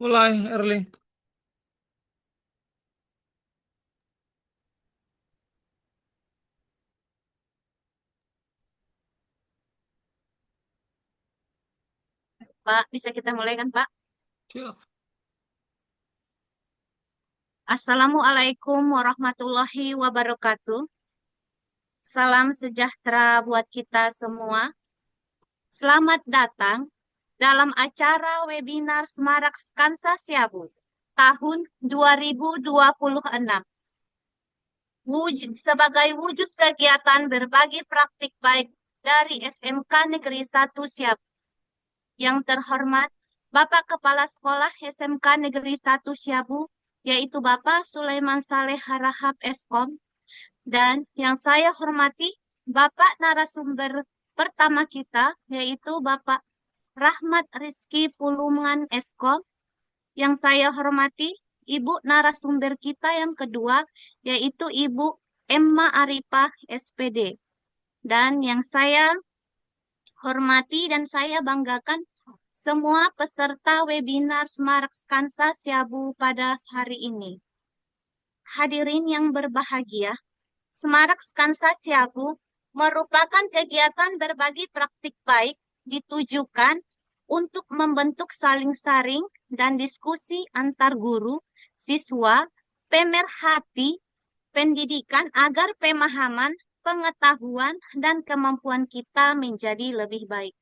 Mulai, Early. Pak, bisa kita mulai kan, Pak? Siap. Assalamualaikum warahmatullahi wabarakatuh. Salam sejahtera buat kita semua. Selamat datang dalam acara webinar Semarak Skansa Siabu tahun 2026. Sebagai wujud kegiatan berbagi praktik baik dari SMK Negeri 1 Siabu. Yang terhormat, Bapak Kepala Sekolah SMK Negeri 1 Siabu, yaitu Bapak Sulaiman Saleh Harahap Eskom, dan yang saya hormati Bapak narasumber pertama kita, yaitu Bapak Rahmat Rizky Pulungan Eskom, yang saya hormati Ibu narasumber kita yang kedua, yaitu Ibu Emma Arifah SPD, dan yang saya hormati dan saya banggakan semua peserta webinar Semarak Skansa Siabu pada hari ini. Hadirin yang berbahagia, Semarak Skansa Siabu merupakan kegiatan berbagi praktik baik ditujukan untuk membentuk saling saring dan diskusi antar guru, siswa, pemerhati, pendidikan agar pemahaman, pengetahuan, dan kemampuan kita menjadi lebih baik.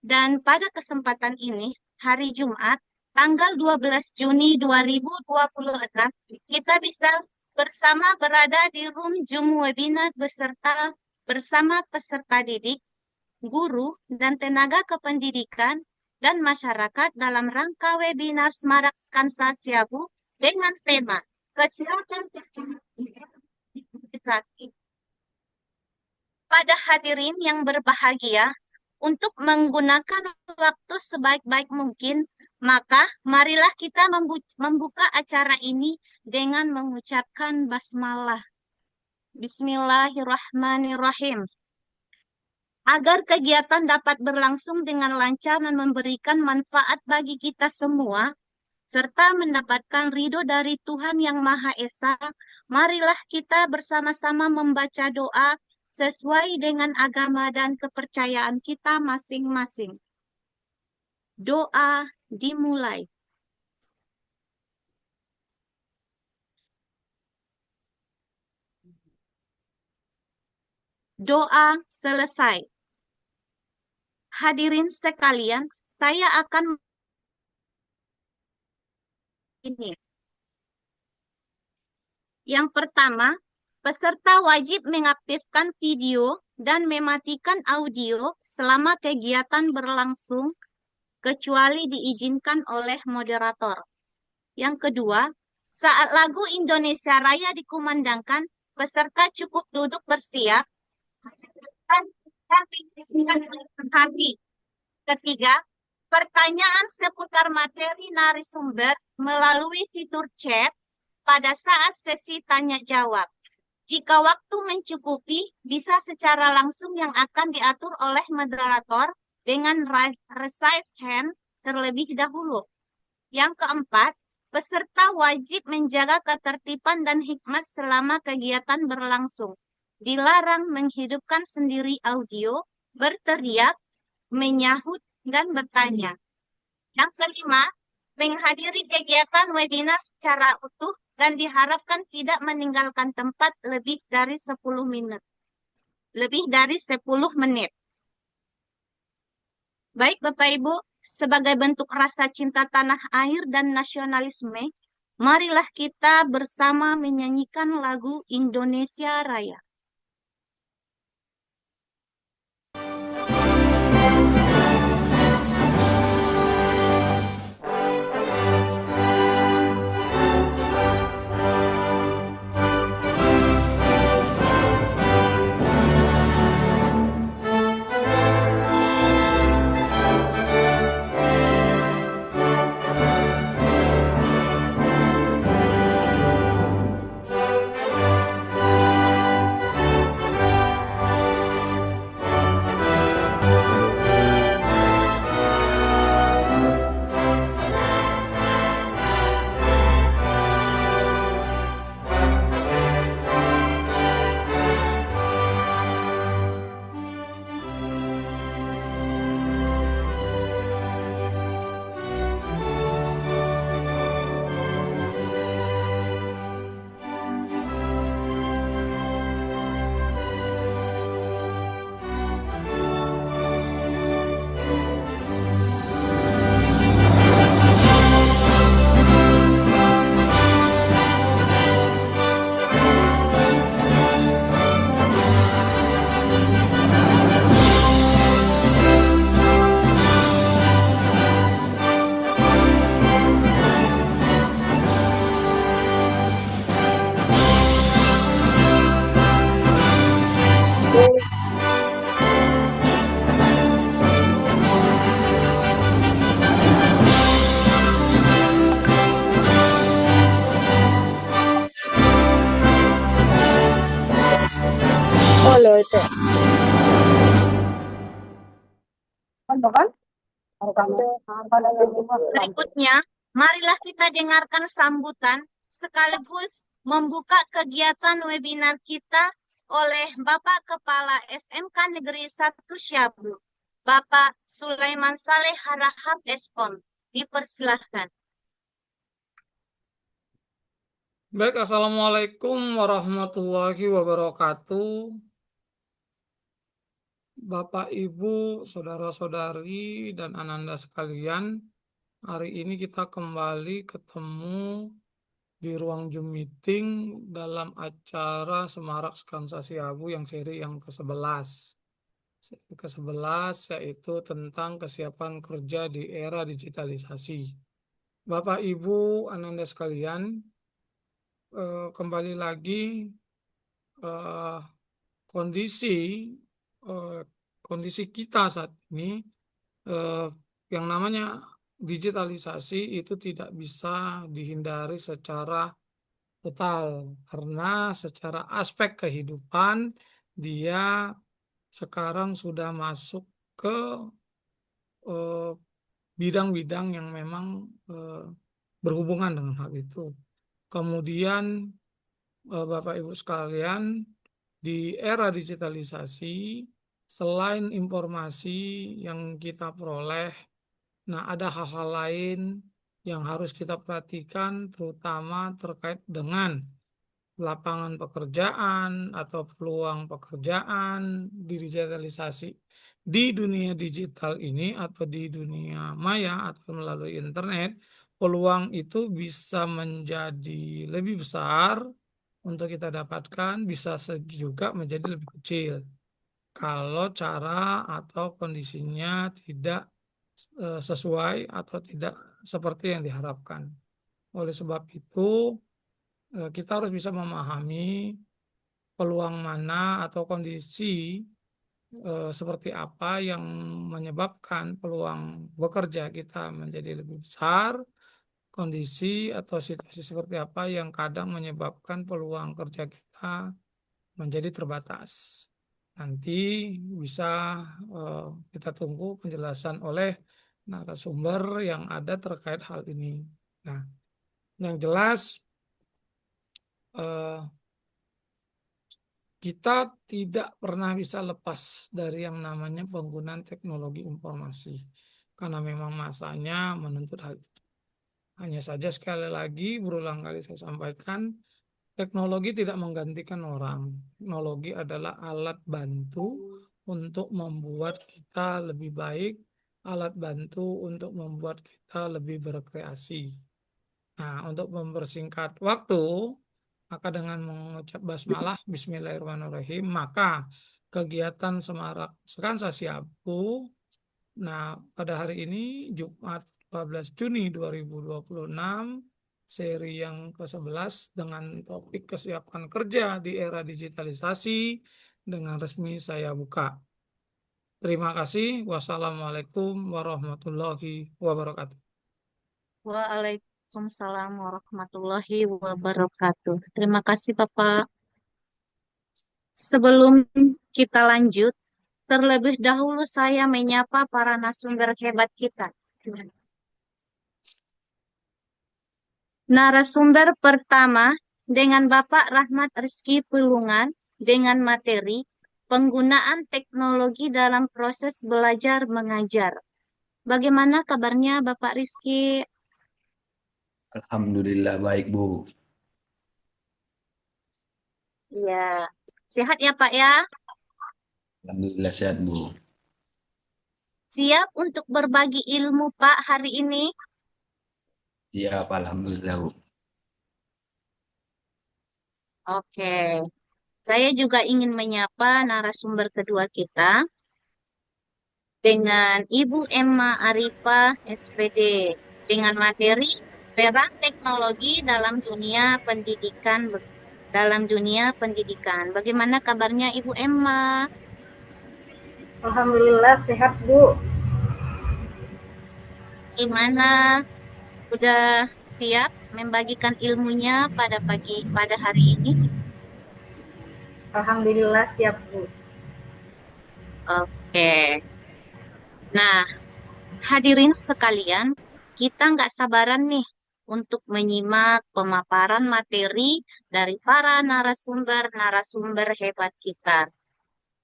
Dan pada kesempatan ini, hari Jumat, tanggal 12 Juni 2026, kita bisa bersama berada di room Zoom webinar bersama peserta didik, guru, dan tenaga kependidikan dan masyarakat dalam rangka webinar Semarak Skansa Siabu dengan tema Kesiapan Imunisasi. Pada hadirin yang berbahagia, untuk menggunakan waktu sebaik-baik mungkin, maka marilah kita membuka acara ini dengan mengucapkan basmalah. Bismillahirrahmanirrahim. Agar kegiatan dapat berlangsung dengan lancar dan memberikan manfaat bagi kita semua, serta mendapatkan ridho dari Tuhan Yang Maha Esa, marilah kita bersama-sama membaca doa sesuai dengan agama dan kepercayaan kita masing-masing. Doa dimulai. Doa selesai. Hadirin sekalian, saya akan ini. Yang pertama, peserta wajib mengaktifkan video dan mematikan audio selama kegiatan berlangsung, kecuali diizinkan oleh moderator. Yang kedua, saat lagu Indonesia Raya dikumandangkan, peserta cukup duduk bersiap dan hati. Ketiga, pertanyaan seputar materi narasumber melalui fitur chat pada saat sesi tanya jawab. Jika waktu mencukupi, bisa secara langsung yang akan diatur oleh moderator dengan raise hand terlebih dahulu. Yang keempat, peserta wajib menjaga ketertiban dan hikmat selama kegiatan berlangsung. Dilarang menghidupkan sendiri audio, berteriak, menyahut, dan bertanya. Yang kelima, menghadiri kegiatan webinar secara utuh dan diharapkan tidak meninggalkan tempat lebih dari 10 menit. Baik Bapak Ibu, sebagai bentuk rasa cinta tanah air dan nasionalisme, marilah kita bersama menyanyikan lagu Indonesia Raya. Berikutnya, marilah kita dengarkan sambutan sekaligus membuka kegiatan webinar kita oleh Bapak Kepala SMK Negeri 1 Syabu, Bapak Sulaiman Saleh Harahap Eskom. Dipersilahkan. Baik, Assalamualaikum warahmatullahi wabarakatuh. Bapak, Ibu, saudara-saudari, dan ananda sekalian, hari ini kita kembali ketemu di ruang Zoom meeting dalam acara Semarak Sekansa Siabu yang seri yang ke-11. Seri ke-11 yaitu tentang kesiapan kerja di era digitalisasi. Bapak, Ibu, ananda sekalian, kembali lagi eh, kondisi eh, kondisi kita saat ini, eh, yang namanya digitalisasi itu tidak bisa dihindari secara total karena secara aspek kehidupan dia sekarang sudah masuk ke eh, bidang-bidang yang memang eh, berhubungan dengan hal itu. Kemudian Bapak Ibu sekalian, di era digitalisasi, selain informasi yang kita peroleh, nah ada hal-hal lain yang harus kita perhatikan, terutama terkait dengan lapangan pekerjaan atau peluang pekerjaan di digitalisasi. Di dunia digital ini atau di dunia maya atau melalui internet, peluang itu bisa menjadi lebih besar untuk kita dapatkan, bisa juga menjadi lebih kecil kalau cara atau kondisinya tidak sesuai atau tidak seperti yang diharapkan. Oleh sebab itu, kita harus bisa memahami peluang mana atau kondisi seperti apa yang menyebabkan peluang bekerja kita menjadi lebih besar, kondisi atau situasi seperti apa yang kadang menyebabkan peluang kerja kita menjadi terbatas. Nanti bisa kita tunggu penjelasan oleh narasumber yang ada terkait hal ini. Nah, yang jelas kita tidak pernah bisa lepas dari yang namanya penggunaan teknologi informasi karena memang masanya menuntut hal itu. Hanya saja sekali lagi berulang kali saya sampaikan, teknologi tidak menggantikan orang. Teknologi adalah alat bantu untuk membuat kita lebih baik, alat bantu untuk membuat kita lebih berkreasi. Nah, untuk mempersingkat waktu, maka dengan mengucap basmalah Bismillahirrahmanirrahim, maka kegiatan Semarak Sekansa Siabu, nah pada hari ini Jumat 14 Juni 2026, seri yang ke-11 dengan topik kesiapan kerja di era digitalisasi dengan resmi saya buka. Terima kasih. Wassalamualaikum warahmatullahi wabarakatuh. Waalaikumsalam warahmatullahi wabarakatuh. Terima kasih Bapak. Sebelum kita lanjut, terlebih dahulu saya menyapa para narasumber hebat kita. Narasumber pertama dengan Bapak Rahmat Rizky Pulungan dengan materi penggunaan teknologi dalam proses belajar mengajar. Bagaimana kabarnya Bapak Rizky? Alhamdulillah baik Bu. Ya, sehat ya Pak ya? Alhamdulillah sehat Bu. Siap untuk berbagi ilmu Pak hari ini? Siap Alhamdulillah Bu. Oke, saya juga ingin menyapa narasumber kedua kita dengan Ibu Emma Arifah, SPD, dengan materi peran teknologi dalam dunia pendidikan. Bagaimana kabarnya Ibu Emma? Alhamdulillah sehat Bu. Gimana? Udah siap membagikan ilmunya pada hari ini? Alhamdulillah siap Bu. Oke. Nah, hadirin sekalian, kita nggak sabaran nih untuk menyimak pemaparan materi dari para narasumber-narasumber hebat kita.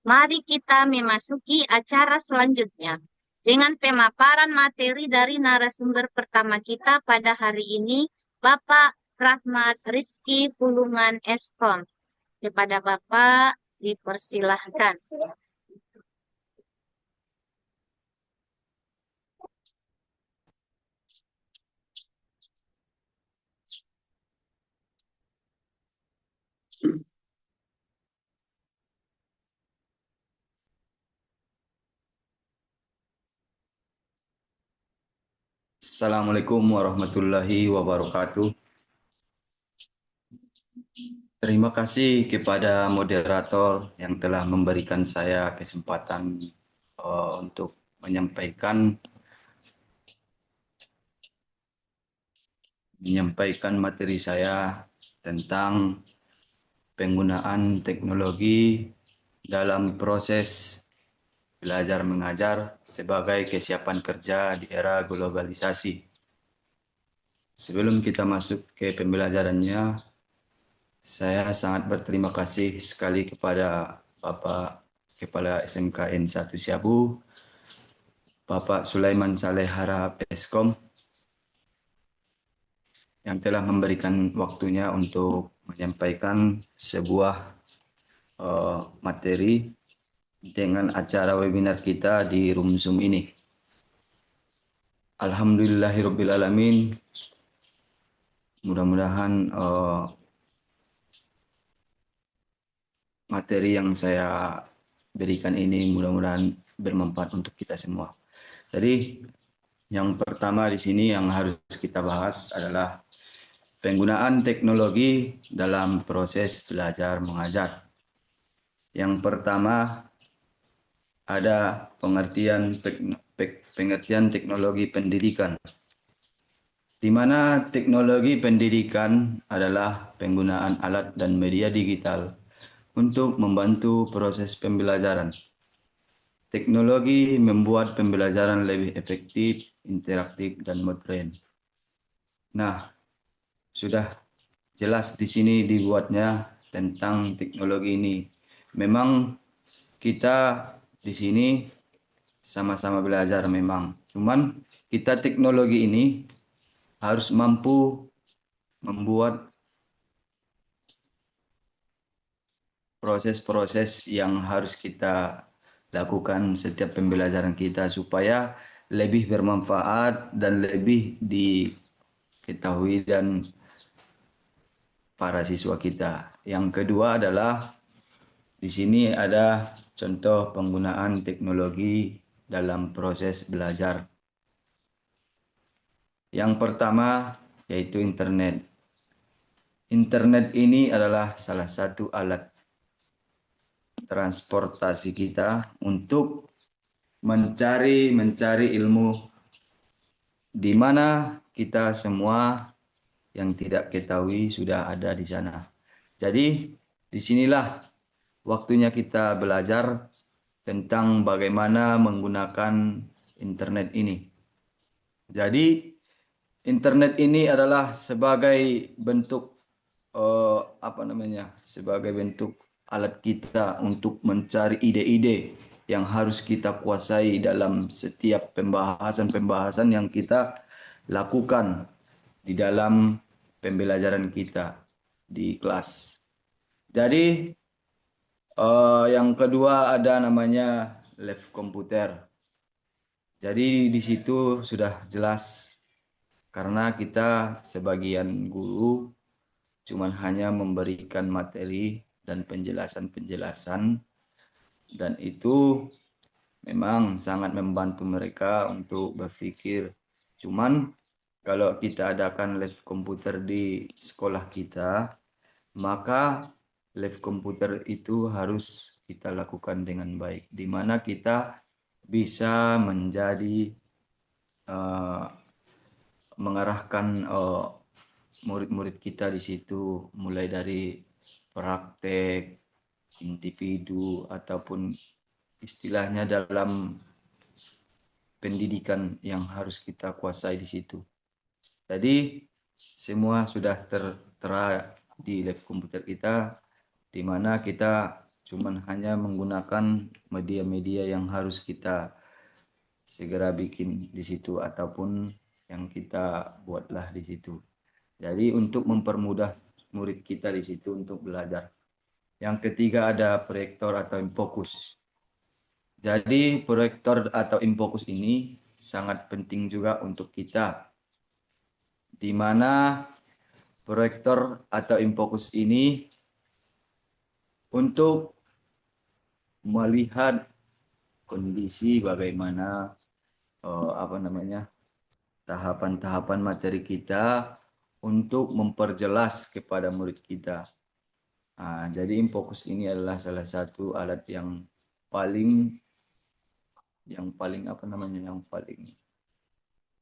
Mari kita memasuki acara selanjutnya dengan pemaparan materi dari narasumber pertama kita pada hari ini, Bapak Rahmat Rizky Pulungan Eskom. Kepada Bapak dipersilahkan. Assalamualaikum warahmatullahi wabarakatuh. Terima kasih kepada moderator yang telah memberikan saya kesempatan untuk menyampaikan materi saya tentang penggunaan teknologi dalam proses belajar mengajar sebagai kesiapan kerja di era globalisasi. Sebelum kita masuk ke pembelajarannya, saya sangat berterima kasih sekali kepada Bapak Kepala SMKN 1 Siabu, Bapak Sulaiman Saleh Harahap Eskom, yang telah memberikan waktunya untuk menyampaikan sebuah materi dengan acara webinar kita di Room Zoom ini. Alhamdulillahirrabbilalamin. Mudah-mudahan materi yang saya berikan ini mudah-mudahan bermanfaat untuk kita semua. Jadi yang pertama di sini yang harus kita bahas adalah penggunaan teknologi dalam proses belajar mengajar. Yang pertama ada pengertian teknologi pendidikan, di mana teknologi pendidikan adalah penggunaan alat dan media digital untuk membantu proses pembelajaran. Teknologi membuat pembelajaran lebih efektif, interaktif, dan modern. Nah, sudah jelas di sini dibuatnya tentang teknologi ini. Memang kita di sini sama-sama belajar memang. Cuman kita teknologi ini harus mampu membuat proses-proses yang harus kita lakukan setiap pembelajaran kita supaya lebih bermanfaat dan lebih diketahui dan para siswa kita. Yang kedua adalah di sini ada contoh penggunaan teknologi dalam proses belajar. Yang pertama yaitu internet. Internet ini adalah salah satu alat transportasi kita untuk mencari ilmu di mana kita semua yang tidak ketahui sudah ada di sana. Jadi disinilah waktunya kita belajar tentang bagaimana menggunakan internet ini. Jadi internet ini adalah sebagai bentuk sebagai bentuk alat kita untuk mencari ide-ide yang harus kita kuasai dalam setiap pembahasan yang kita lakukan di dalam pembelajaran kita di kelas. Jadi yang kedua ada namanya lab komputer. Jadi di situ sudah jelas karena kita sebagian guru cuman hanya memberikan materi dan penjelasan-penjelasan, dan itu memang sangat membantu mereka untuk berpikir. Cuman kalau kita adakan lab komputer di sekolah kita, maka lab komputer itu harus kita lakukan dengan baik, di mana kita bisa menjadi mengarahkan murid-murid kita di situ mulai dari praktek, individu, ataupun istilahnya dalam pendidikan yang harus kita kuasai di situ. Jadi semua sudah tertera di lab komputer kita, di mana kita cuman hanya menggunakan media-media yang harus kita segera bikin di situ ataupun yang kita buatlah di situ. Jadi untuk mempermudah murid kita di situ untuk belajar. Yang ketiga ada proyektor atau infokus. Jadi proyektor atau infokus ini sangat penting juga untuk kita, di mana proyektor atau infokus ini untuk melihat kondisi bagaimana tahapan-tahapan materi kita untuk memperjelas kepada murid kita. Nah, jadi infokus ini adalah salah satu alat yang paling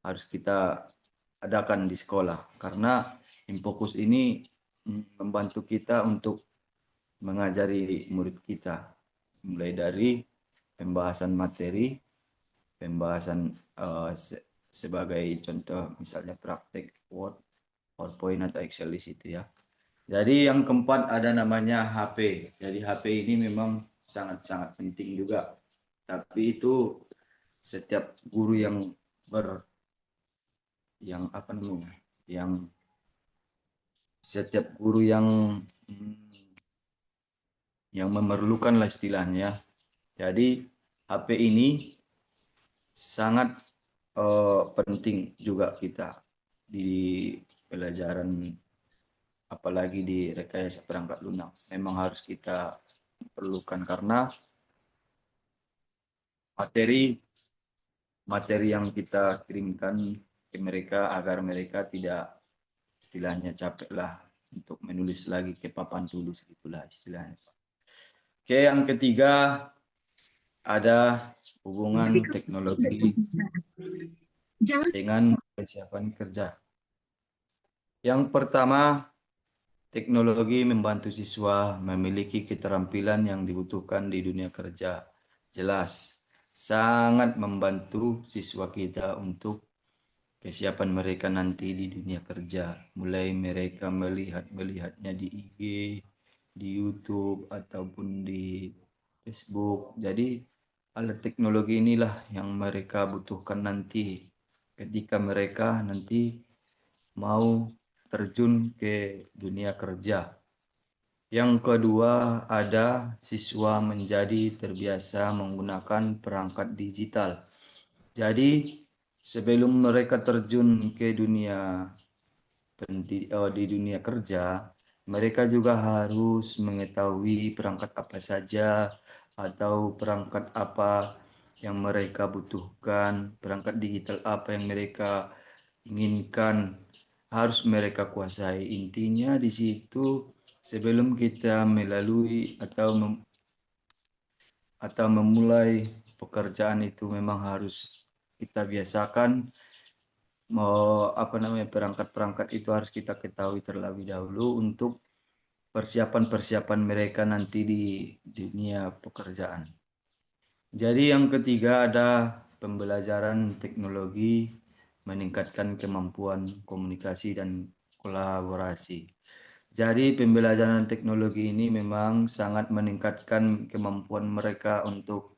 harus kita adakan di sekolah, karena infokus ini membantu kita untuk mengajari murid kita mulai dari pembahasan materi, pembahasan sebagai contoh misalnya praktek Word, PowerPoint atau Excel di situ ya. Jadi yang keempat ada namanya HP. Jadi HP ini memang sangat-sangat penting juga. Tapi itu setiap guru yang memerlukan lah istilahnya. Jadi HP ini sangat penting juga kita di pelajaran, apalagi di rekayasa perangkat lunak. Memang harus kita perlukan karena materi yang kita kirimkan ke mereka agar mereka tidak istilahnya capek lah untuk menulis lagi ke papan tulis, itulah istilahnya. Oke, yang ketiga ada hubungan teknologi dengan persiapan kerja. Yang pertama, teknologi membantu siswa memiliki keterampilan yang dibutuhkan di dunia kerja. Jelas, sangat membantu siswa kita untuk kesiapan mereka nanti di dunia kerja. Mulai mereka melihatnya di IG, di YouTube, ataupun di Facebook. Jadi alat teknologi inilah yang mereka butuhkan nanti ketika mereka nanti mau terjun ke dunia kerja. Yang kedua ada siswa menjadi terbiasa menggunakan perangkat digital. Jadi sebelum mereka terjun ke di dunia kerja, mereka juga harus mengetahui perangkat apa saja atau perangkat apa yang mereka butuhkan, perangkat digital apa yang mereka inginkan, harus mereka kuasai. Intinya di situ sebelum kita melalui atau memulai pekerjaan itu memang harus kita biasakan perangkat-perangkat itu harus kita ketahui terlebih dahulu untuk persiapan-persiapan mereka nanti di dunia pekerjaan. Jadi yang ketiga ada pembelajaran teknologi meningkatkan kemampuan komunikasi dan kolaborasi. Jadi pembelajaran teknologi ini memang sangat meningkatkan kemampuan mereka untuk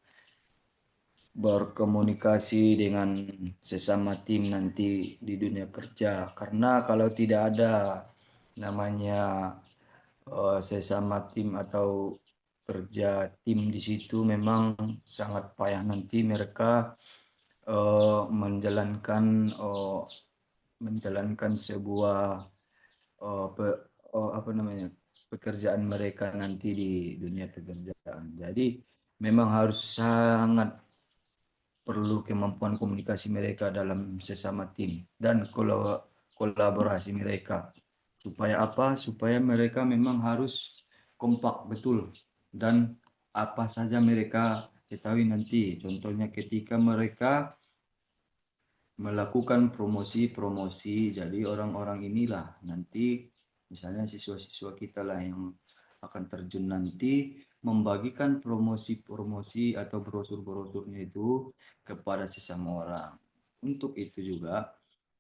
berkomunikasi dengan sesama tim nanti di dunia kerja. Karena kalau tidak ada namanya sesama tim atau kerja tim di situ, memang sangat payah nanti mereka menjalankan sebuah pekerjaan mereka nanti di dunia pekerjaan. Jadi memang harus sangat perlu kemampuan komunikasi mereka dalam sesama tim dan kolaborasi mereka. Supaya apa? Supaya mereka memang harus kompak betul dan apa saja mereka ketahui nanti. Contohnya ketika mereka melakukan promosi, jadi orang-orang inilah nanti misalnya siswa-siswa kita lah yang akan terjun nanti membagikan promosi-promosi atau brosur-brosurnya itu kepada sesama orang. Untuk itu juga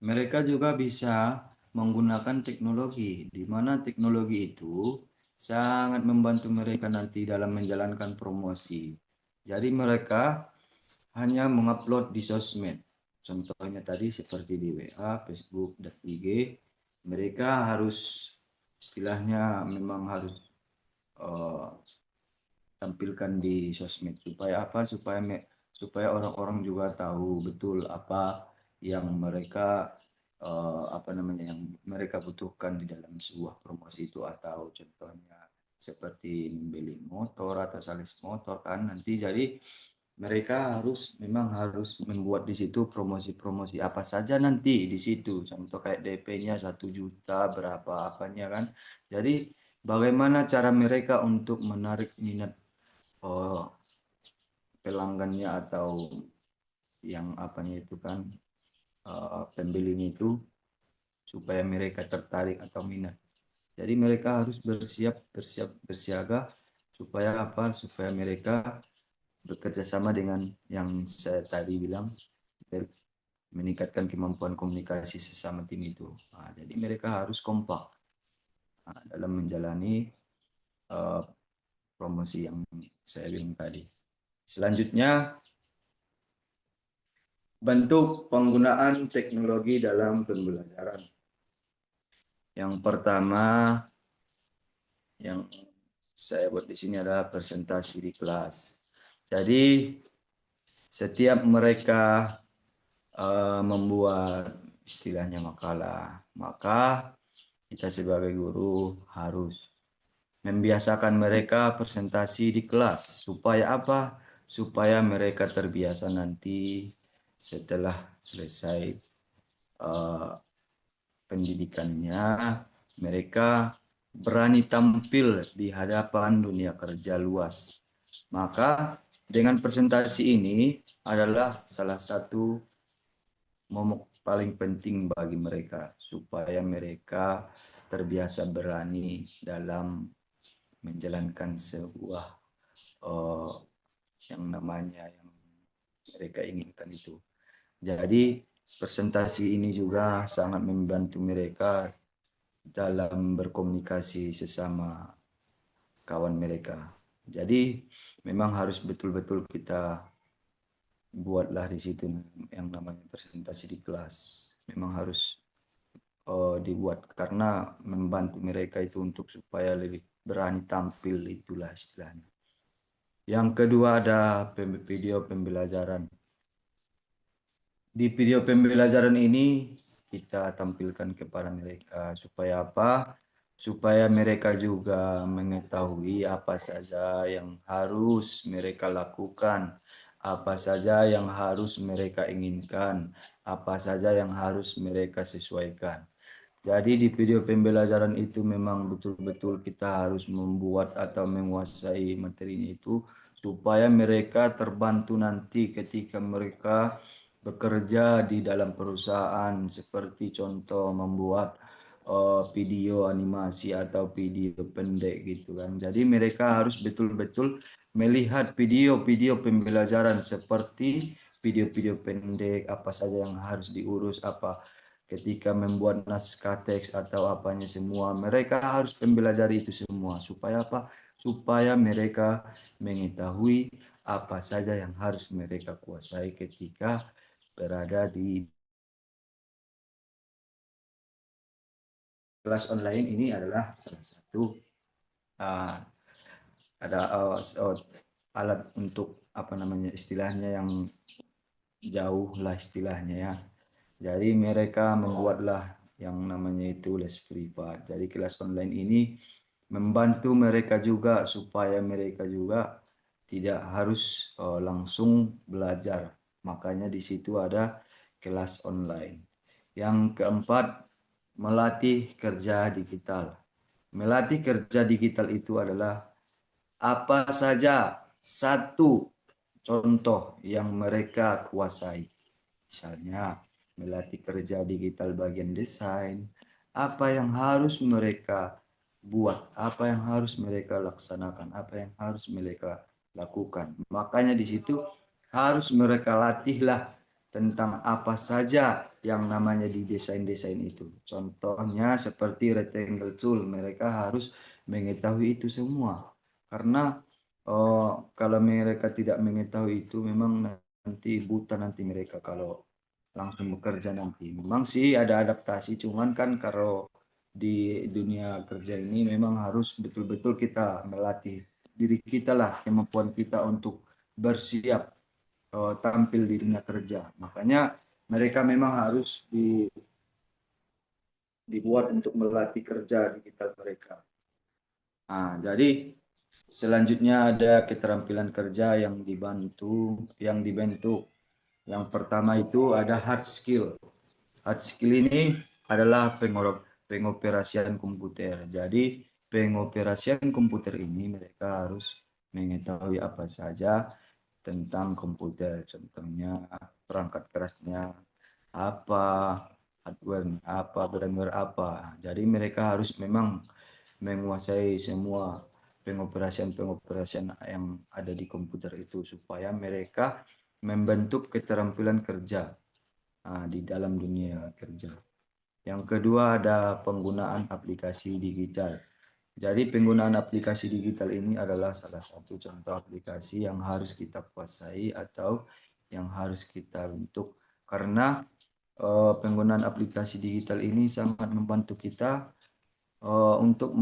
mereka juga bisa menggunakan teknologi, di mana teknologi itu sangat membantu mereka nanti dalam menjalankan promosi. Jadi mereka hanya mengupload di sosmed. Contohnya tadi seperti di WA, Facebook, dan IG, mereka harus istilahnya memang harus uh, tampilkan di sosmed supaya apa? Supaya orang-orang juga tahu betul apa yang mereka apa namanya yang mereka butuhkan di dalam sebuah promosi itu, atau contohnya seperti membeli motor atau sales motor kan nanti. Jadi mereka memang harus membuat di situ promosi-promosi apa saja nanti di situ. Contoh kayak DP-nya 1 juta berapa apanya kan. Jadi bagaimana cara mereka untuk menarik minat pelanggannya atau yang apanya itu kan pembelinya itu, supaya mereka tertarik atau minat. Jadi mereka harus bersiaga supaya apa? Supaya mereka bekerja sama dengan yang saya tadi bilang, meningkatkan kemampuan komunikasi sesama tim itu. Nah, jadi mereka harus kompak dalam menjalani uh, promosi yang saya bilang tadi. Selanjutnya, bentuk penggunaan teknologi dalam pembelajaran. Yang pertama yang saya buat di sini adalah presentasi di kelas. Jadi setiap mereka membuat istilahnya makalah, maka kita sebagai guru harus membiasakan mereka presentasi di kelas. Supaya apa? Supaya mereka terbiasa nanti setelah selesai pendidikannya, mereka berani tampil di hadapan dunia kerja luas. Maka dengan presentasi ini adalah salah satu momok paling penting bagi mereka, supaya mereka terbiasa berani dalam menjalankan sebuah yang namanya yang mereka inginkan itu. Jadi presentasi ini juga sangat membantu mereka dalam berkomunikasi sesama kawan mereka. Jadi memang harus betul-betul kita buatlah di situ yang namanya presentasi di kelas. Memang harus dibuat karena membantu mereka itu untuk supaya lebih berani tampil, itulah istilahnya. Yang kedua ada video pembelajaran. Di video pembelajaran ini kita tampilkan kepada mereka supaya apa? Supaya mereka juga mengetahui apa saja yang harus mereka lakukan, apa saja yang harus mereka inginkan, apa saja yang harus mereka sesuaikan. Jadi di video pembelajaran itu memang betul-betul kita harus membuat atau menguasai materinya itu supaya mereka terbantu nanti ketika mereka bekerja di dalam perusahaan, seperti contoh membuat video animasi atau video pendek gitu kan. Jadi mereka harus betul-betul melihat video-video pembelajaran seperti video-video pendek, apa saja yang harus diurus, apa ketika membuat naskah teks atau apanya semua, mereka harus mempelajari itu semua. Supaya apa? Supaya mereka mengetahui apa saja yang harus mereka kuasai ketika berada di kelas online. Ini adalah salah satu ada alat untuk apa namanya istilahnya yang jauh lah istilahnya ya. Jadi mereka membuatlah yang namanya itu les privat. Jadi kelas online ini membantu mereka juga supaya mereka juga tidak harus langsung belajar. Makanya di situ ada kelas online. Yang keempat, melatih kerja digital. Melatih kerja digital itu adalah apa saja satu contoh yang mereka kuasai. Misalnya melatih kerja digital bagian desain, apa yang harus mereka buat, apa yang harus mereka laksanakan, apa yang harus mereka lakukan. Makanya di situ harus mereka latihlah tentang apa saja yang namanya di desain-desain itu. Contohnya seperti rectangle tool, mereka harus mengetahui itu semua. Karena kalau mereka tidak mengetahui itu memang nanti buta nanti mereka kalau langsung bekerja nanti. Memang sih ada adaptasi, cuman kan kalau di dunia kerja ini memang harus betul-betul kita melatih diri kita lah, kemampuan kita untuk bersiap tampil di dunia kerja. Makanya mereka memang harus dibuat untuk melatih kerja digital mereka. Nah, jadi selanjutnya ada keterampilan kerja yang dibentuk. Yang pertama itu ada hard skill. Hard skill ini adalah pengoperasian komputer. Jadi pengoperasian komputer ini mereka harus mengetahui apa saja tentang komputer. Contohnya perangkat kerasnya apa, hardware apa, firmware apa. Jadi mereka harus memang menguasai semua pengoperasian-pengoperasian yang ada di komputer itu supaya mereka membentuk keterampilan kerja di dalam dunia kerja. Yang kedua ada penggunaan aplikasi digital. Jadi penggunaan aplikasi digital ini adalah salah satu contoh aplikasi yang harus kita kuasai atau yang harus kita bentuk karena penggunaan aplikasi digital ini sangat membantu kita untuk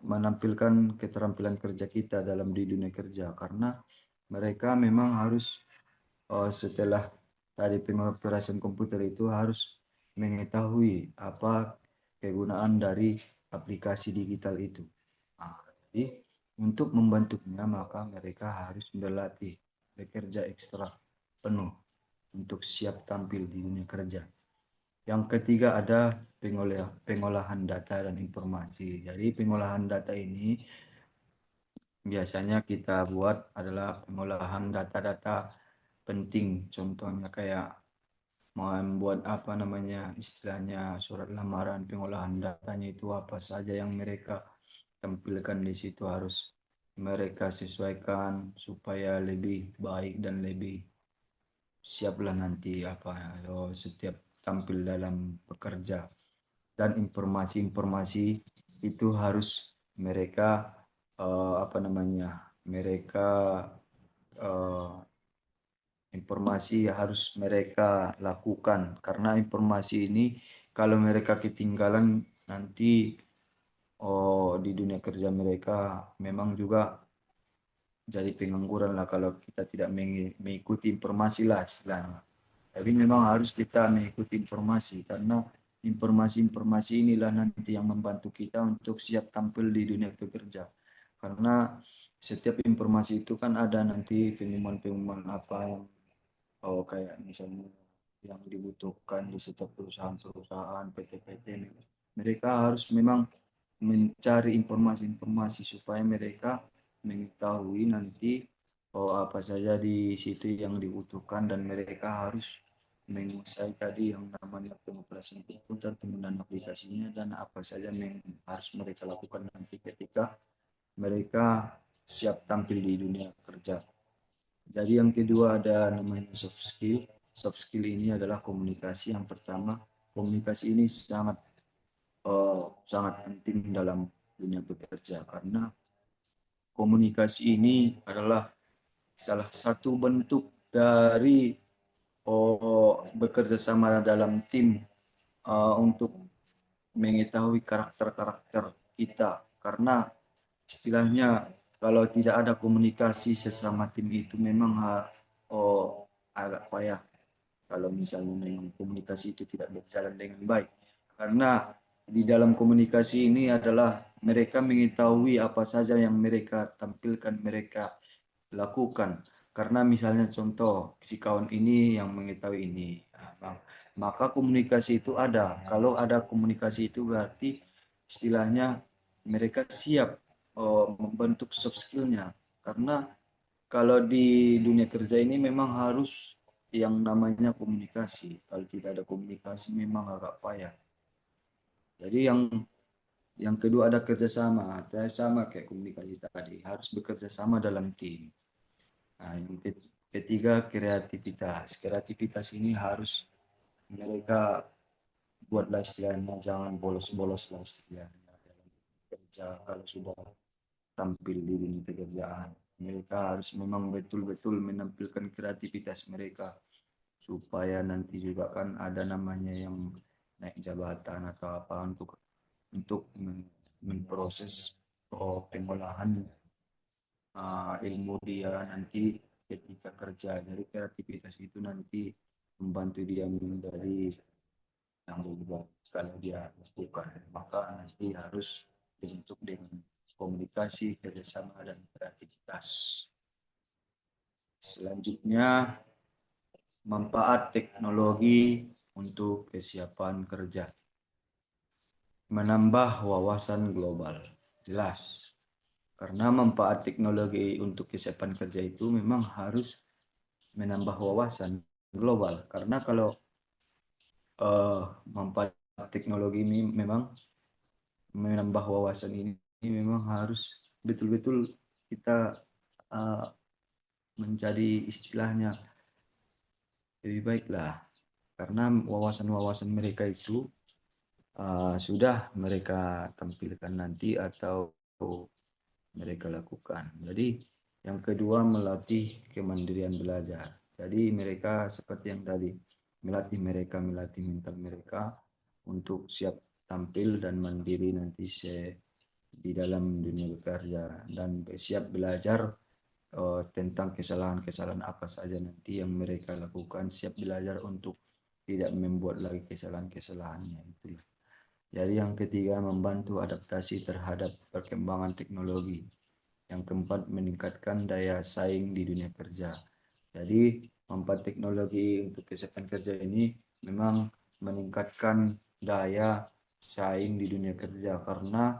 menampilkan keterampilan kerja kita dalam di dunia kerja karena mereka memang harus setelah tadi pengoperasian komputer itu harus mengetahui apa kegunaan dari aplikasi digital itu. Nah, jadi untuk membantunya maka mereka harus berlatih bekerja ekstra penuh untuk siap tampil di dunia kerja. Yang ketiga ada pengolahan data dan informasi. Jadi pengolahan data ini biasanya kita buat adalah pengolahan data-data penting. Contohnya kayak membuat apa namanya istilahnya surat lamaran, pengolahan datanya itu apa saja yang mereka tampilkan di situ harus mereka sesuaikan supaya lebih baik dan lebih siaplah nanti apa setiap tampil dalam bekerja dan informasi-informasi itu harus mereka apa namanya mereka eh, informasi harus mereka lakukan karena informasi ini kalau mereka ketinggalan nanti di dunia kerja mereka memang juga jadi pengangguran lah kalau kita tidak mengikuti informasi lah istilahnya. Tapi memang harus kita mengikuti informasi karena informasi-informasi inilah nanti yang membantu kita untuk siap tampil di dunia pekerja. Karena setiap informasi itu kan ada nanti pengumuman-pengumuman apa yang kayak misalnya yang dibutuhkan di setiap perusahaan-perusahaan PT-PT. Mereka harus memang mencari informasi-informasi supaya mereka mengetahui nanti apa saja di situ yang dibutuhkan dan mereka harus menguasai tadi yang namanya pengoperasian komputer, penggunaan aplikasinya dan apa saja yang harus mereka lakukan nanti ketika mereka siap tampil di dunia kerja. Jadi yang kedua ada namanya soft skill. Soft skill ini adalah komunikasi. Yang pertama, komunikasi ini sangat penting dalam dunia bekerja karena komunikasi ini adalah salah satu bentuk dari bekerja sama dalam tim untuk mengetahui karakter-karakter kita karena istilahnya kalau tidak ada komunikasi sesama tim itu memang agak payah kalau misalnya memang komunikasi itu tidak berjalan dengan baik karena di dalam komunikasi ini adalah mereka mengetahui apa saja yang mereka tampilkan mereka lakukan karena misalnya contoh si kawan ini yang mengetahui ini maka komunikasi itu ada kalau ada komunikasi itu berarti istilahnya mereka siap membentuk soft skillnya karena kalau di dunia kerja ini memang harus yang namanya komunikasi kalau tidak ada komunikasi memang agak payah jadi yang Yang kedua ada kerjasama, sama kayak komunikasi tadi, harus bekerja sama dalam tim. Nah, yang ketiga kreativitas. Kreativitas ini harus mereka buatlah istilahnya, jangan bolos-bolos lah istilahnya dalam kerja. Kalau sudah tampil di dunia pekerjaan, mereka harus memang betul-betul menampilkan kreativitas mereka supaya nanti juga kan ada namanya yang naik jabatan atau apa untuk memproses pengolahan ilmu dia nanti ketika kerja. Dari kreativitas itu nanti membantu dia menjadi yang lebih baik. Kalau dia lakukan, maka nanti harus dibentuk dengan komunikasi, kerjasama, dan kreativitas. Selanjutnya, manfaat teknologi untuk kesiapan kerja. Menambah wawasan global. Jelas. Karena manfaat teknologi untuk kesiapan kerja itu memang harus menambah wawasan global. Karena kalau manfaat teknologi ini memang menambah wawasan ini memang harus betul-betul kita menjadi istilahnya lebih baiklah. Karena wawasan-wawasan mereka itu sudah mereka tampilkan nanti atau mereka lakukan. Jadi yang kedua melatih kemandirian belajar. Jadi mereka seperti yang tadi melatih mental mereka untuk siap tampil dan mandiri nanti di dalam dunia bekerja dan siap belajar tentang kesalahan-kesalahan apa saja nanti yang mereka lakukan, siap belajar untuk tidak membuat lagi kesalahan-kesalahannya itu. Jadi yang ketiga membantu adaptasi terhadap perkembangan teknologi. Yang keempat meningkatkan daya saing di dunia kerja. Jadi manfaat teknologi untuk kesiapan kerja ini memang meningkatkan daya saing di dunia kerja karena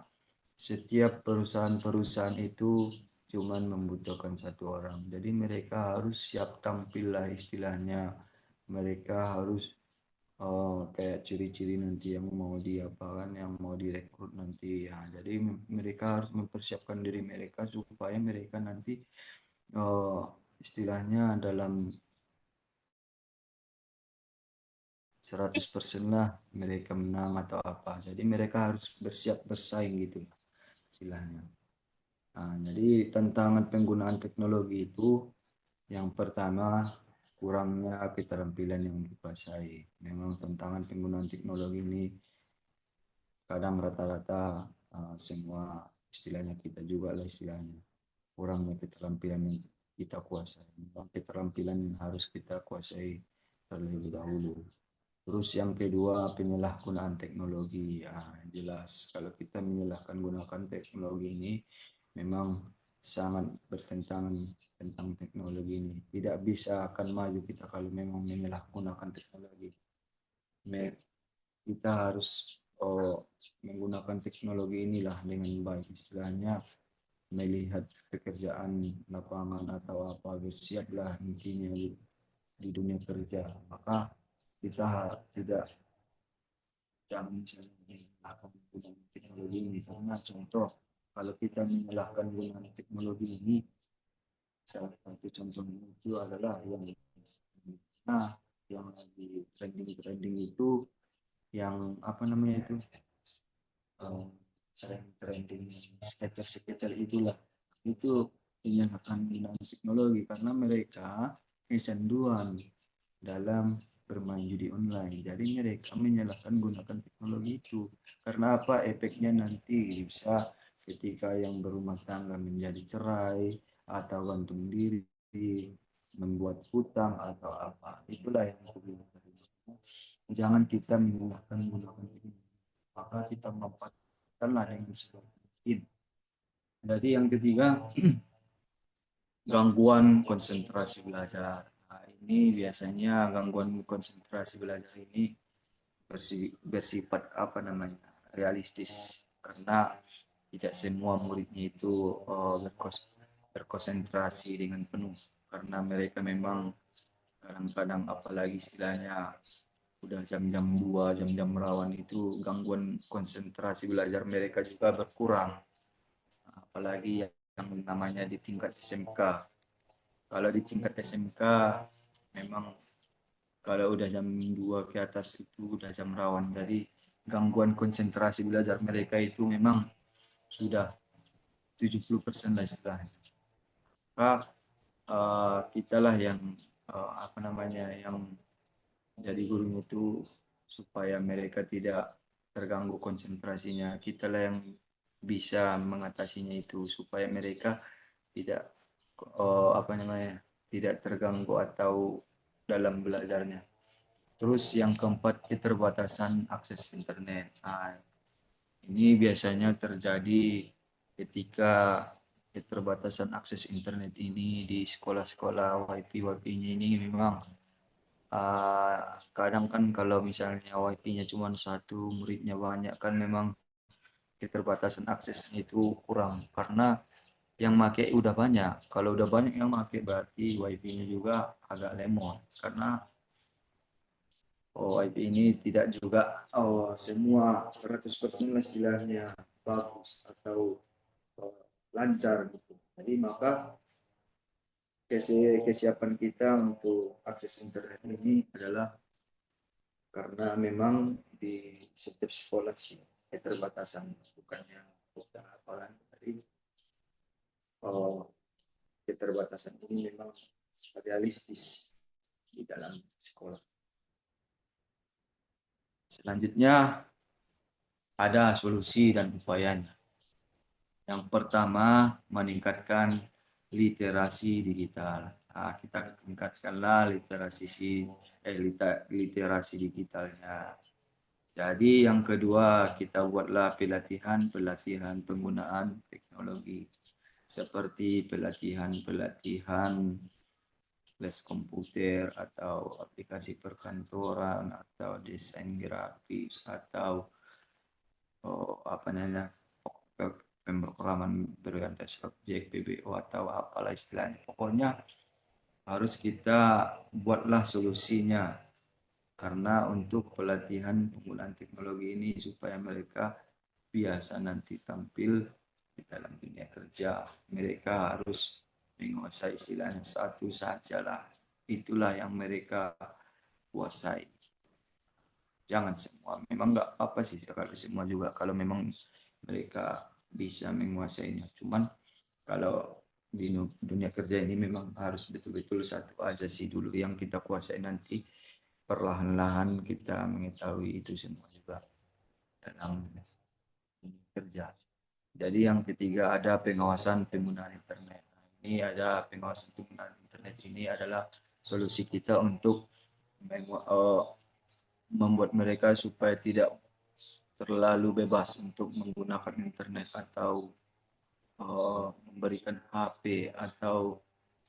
setiap perusahaan-perusahaan itu cuman membutuhkan satu orang. Jadi mereka harus siap tampil lah istilahnya. Mereka harus kayak ciri-ciri nanti yang mau diapakan, yang mau direkrut nanti ya. Jadi mereka harus mempersiapkan diri mereka supaya mereka nanti istilahnya dalam 100% lah mereka menang atau apa. Jadi mereka harus bersiap bersaing gitu istilahnya. Nah, jadi tantangan penggunaan teknologi itu yang pertama kurangnya keterampilan yang dikuasai. Memang tantangan penggunaan teknologi ini kadang rata-rata semua istilahnya kita juga lah istilahnya kurangnya keterampilan yang kita kuasai. Memang keterampilan yang harus kita kuasai terlebih dahulu. Terus yang kedua penyalahgunaan teknologi. Ya, jelas kalau kita menyalahkan gunakan teknologi ini memang sangat bertentangan tentang teknologi ini. Tidak bisa akan maju kita kalau memang menyalahgunakan teknologi. Kita harus menggunakan teknologi inilah dengan baik istilahnya melihat pekerjaan lapangan atau apa bersiaplah intinya di dunia kerja maka kita tidak jangan misalnya menyalahkan penggunaan teknologi ini karena contoh kalau kita menyalahkan penggunaan teknologi ini salah satu contohnya itu adalah yang lagi trending itu yang apa namanya itu trending skater itulah itu menyalahkan penggunaan teknologi karena mereka kecanduan dalam bermain judi online. Jadi mereka menyalahkan gunakan teknologi itu. Karena apa? Efeknya nanti bisa ketika yang berumah tangga menjadi cerai atau gantung diri, membuat hutang atau apa. Itulah yang aku bilang tadi. Jangan kita menyalahkan gunakan teknologi. Maka kita manfaatkanlah dengan sebaik mungkin. Jadi yang ketiga, gangguan konsentrasi belajar. Nah, ini biasanya gangguan konsentrasi belajar ini bersifat apa namanya realistis karena tidak semua muridnya itu berkonsentrasi dengan penuh karena mereka memang kadang-kadang apalagi istilahnya udah jam-jam 2, jam-jam rawan itu gangguan konsentrasi belajar mereka juga berkurang. Apalagi yang namanya di tingkat SMK. Kalau di tingkat SMK memang kalau udah jam 2 ke atas itu udah jam rawan. Jadi gangguan konsentrasi belajar mereka itu memang sudah 70% lah istilahnya. Maka kita lah yang apa namanya yang jadi guru itu supaya mereka tidak terganggu konsentrasinya. Kita lah yang bisa mengatasinya itu supaya mereka tidak apa namanya tidak terganggu atau dalam belajarnya. Terus yang keempat, keterbatasan akses internet. Nah, ini biasanya terjadi ketika keterbatasan akses internet ini di sekolah-sekolah WiFi-nya ini memang kadang kan kalau misalnya WiFi-nya cuma satu, muridnya banyak kan memang keterbatasan aksesnya itu kurang karena yang make udah banyak. Kalau udah banyak yang make berarti WiFi-nya juga agak lemot karena WiFi ini tidak juga semua 100% lah istilahnya bagus atau lancar gitu. Jadi maka kesiapan kita untuk akses internet ini adalah karena memang di setiap sekolah sih keterbatasan bukannya bukan apa kan. Jadi keterbatasan ini memang realistis di dalam sekolah. Selanjutnya ada solusi dan upayanya. Yang pertama, meningkatkan literasi digital. Nah, kita tingkatkanlah literasi digitalnya. Jadi yang kedua, kita buatlah pelatihan penggunaan teknologi. Seperti pelatihan les komputer atau aplikasi perkantoran atau desain grafis atau apa namanya pemrograman berorientasi objek PBO atau apalah istilahnya. Pokoknya harus kita buatlah solusinya karena untuk pelatihan penggunaan teknologi ini supaya mereka biasa nanti tampil di dalam dunia kerja. Mereka harus menguasai istilahnya satu sajalah. Itulah yang mereka kuasai. Jangan semua. Memang nggak apa sih kalau semua juga. Kalau memang mereka bisa menguasainya. Cuman kalau di dunia kerja ini memang harus betul-betul satu aja sih dulu yang kita kuasai, nanti perlahan-lahan kita mengetahui itu semua juga dalam dunia kerja. Jadi yang ketiga ada pengawasan penggunaan internet. Ini ada pengawasan penggunaan internet ini adalah solusi kita untuk membuat mereka supaya tidak terlalu bebas untuk menggunakan internet atau memberikan HP atau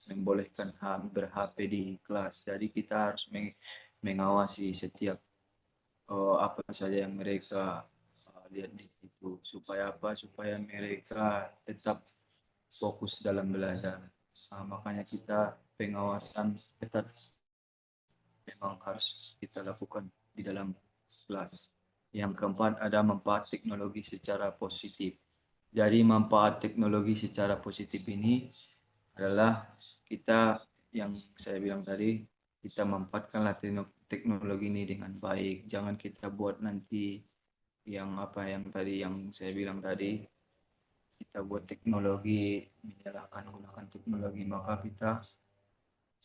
membolehkan ber-HP di kelas. Jadi kita harus mengawasi setiap apa saja yang mereka lihat di situ. Supaya apa? Supaya mereka tetap fokus dalam belajar. Makanya kita pengawasan ketat memang harus kita lakukan di dalam kelas. Yang keempat ada manfaat teknologi secara positif. Jadi manfaat teknologi secara positif ini adalah kita yang saya bilang tadi, kita manfaatkanlah teknologi ini dengan baik. Jangan kita buat nanti yang apa yang tadi yang saya bilang tadi, kita buat teknologi menyalahkan gunakan teknologi, maka kita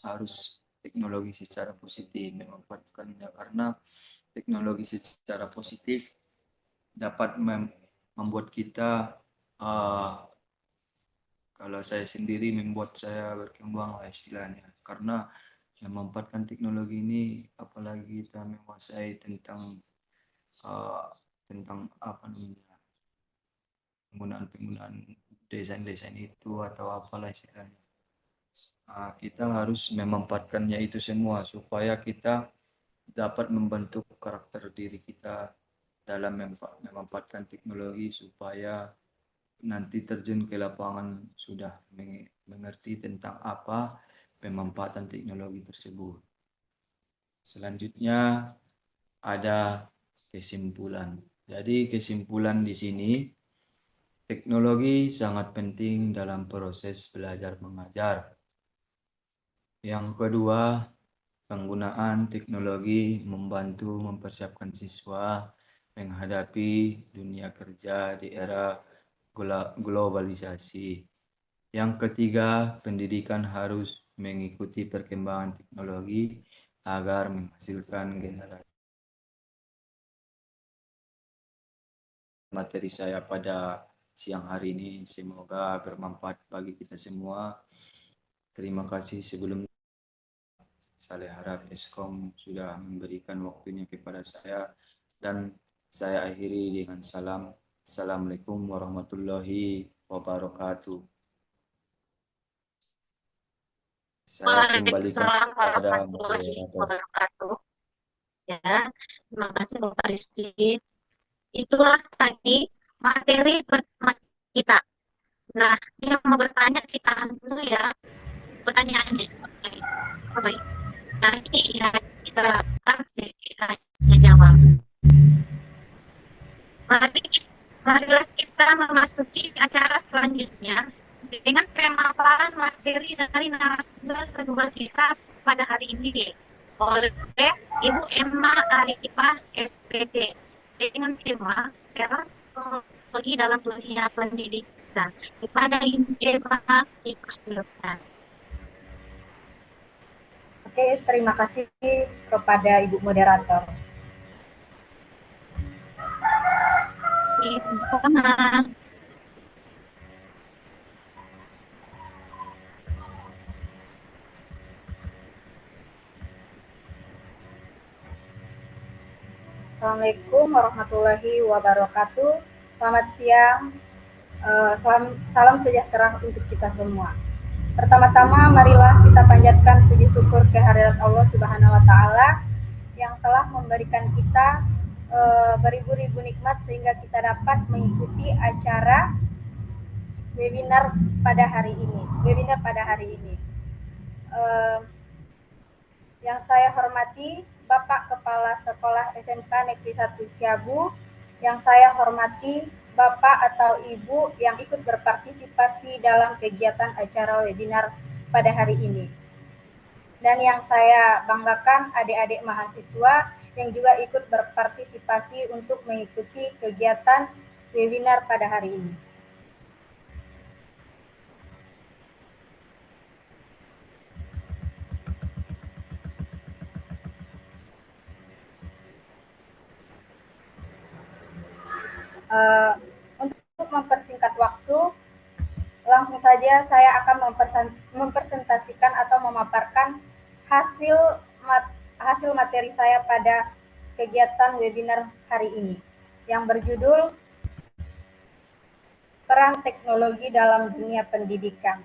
harus teknologi secara positif memanfaatkannya karena teknologi secara positif dapat membuat kita kalau saya sendiri membuat saya berkembang lah istilahnya karena memanfaatkan teknologi ini apalagi kita menguasai tentang apa namanya penggunaan desain itu atau apalah istilahnya. Kita harus memanfaatkannya itu semua supaya kita dapat membentuk karakter diri kita dalam memanfaatkan teknologi supaya nanti terjun ke lapangan sudah mengerti tentang apa pemanfaatan teknologi tersebut. Selanjutnya ada kesimpulan. Jadi kesimpulan di sini, teknologi sangat penting dalam proses belajar mengajar. Yang kedua, penggunaan teknologi membantu mempersiapkan siswa menghadapi dunia kerja di era globalisasi. Yang ketiga, pendidikan harus mengikuti perkembangan teknologi agar menghasilkan generasi. Materi saya pada siang hari ini semoga bermanfaat bagi kita semua. Terima kasih sebelumnya. Saya harap Eskom sudah memberikan waktunya kepada saya dan saya akhiri dengan salam. Assalamualaikum warahmatullahi wabarakatuh. Saya kembalikan Waalaikumsalam kepada warahmatullahi moderator. wabarakatuh. Ya, terima kasih Bapak Rizky. Itulah tadi materi pertemuan kita. Nah, yang mau bertanya kita dulu ya pertanyaannya. Baik, nanti ya kita kasih kita jawab. Marilah kita memasuki acara selanjutnya dengan pemaparan materi dari narasumber kedua kita pada hari ini oleh Ibu Emma Arifah SPD dengan tema peran teknologi dalam dunia pendidikan. Kepada Ibu Emma dipersilakan. Oke, terima kasih kepada Ibu Moderator. Assalamualaikum warahmatullahi wabarakatuh. Selamat siang, salam sejahtera untuk kita semua. Pertama-tama marilah kita panjatkan puji syukur kehadirat Allah Subhanahu wa Ta'ala yang telah memberikan kita beribu-ribu nikmat sehingga kita dapat mengikuti acara webinar pada hari ini. Yang saya hormati Bapak Kepala Sekolah SMK Negeri 1 Siabu, yang saya hormati Bapak atau Ibu yang ikut berpartisipasi dalam kegiatan acara webinar pada hari ini. Dan yang saya banggakan adik-adik mahasiswa yang juga ikut berpartisipasi untuk mengikuti kegiatan webinar pada hari ini. Untuk mempersingkat waktu, langsung saja saya akan mempresentasikan atau memaparkan hasil materi saya pada kegiatan webinar hari ini yang berjudul Peran Teknologi dalam Dunia Pendidikan.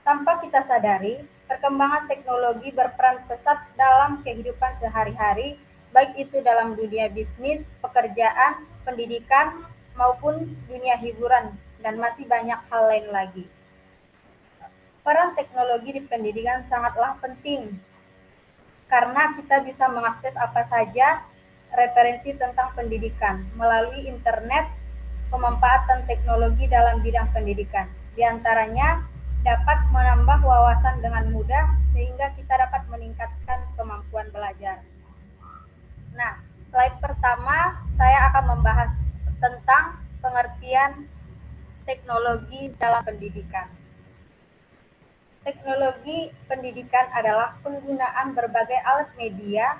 Tanpa kita sadari, perkembangan teknologi berperan pesat dalam kehidupan sehari-hari, baik itu dalam dunia bisnis, pekerjaan, pendidikan, maupun dunia hiburan, dan masih banyak hal lain lagi. Peran teknologi di pendidikan sangatlah penting, karena kita bisa mengakses apa saja referensi tentang pendidikan melalui internet. Pemanfaatan teknologi dalam bidang pendidikan, di antaranya dapat menambah wawasan dengan mudah sehingga kita dapat meningkatkan kemampuan belajar. Nah, slide pertama saya akan membahas tentang pengertian teknologi dalam pendidikan. Teknologi pendidikan adalah penggunaan berbagai alat media,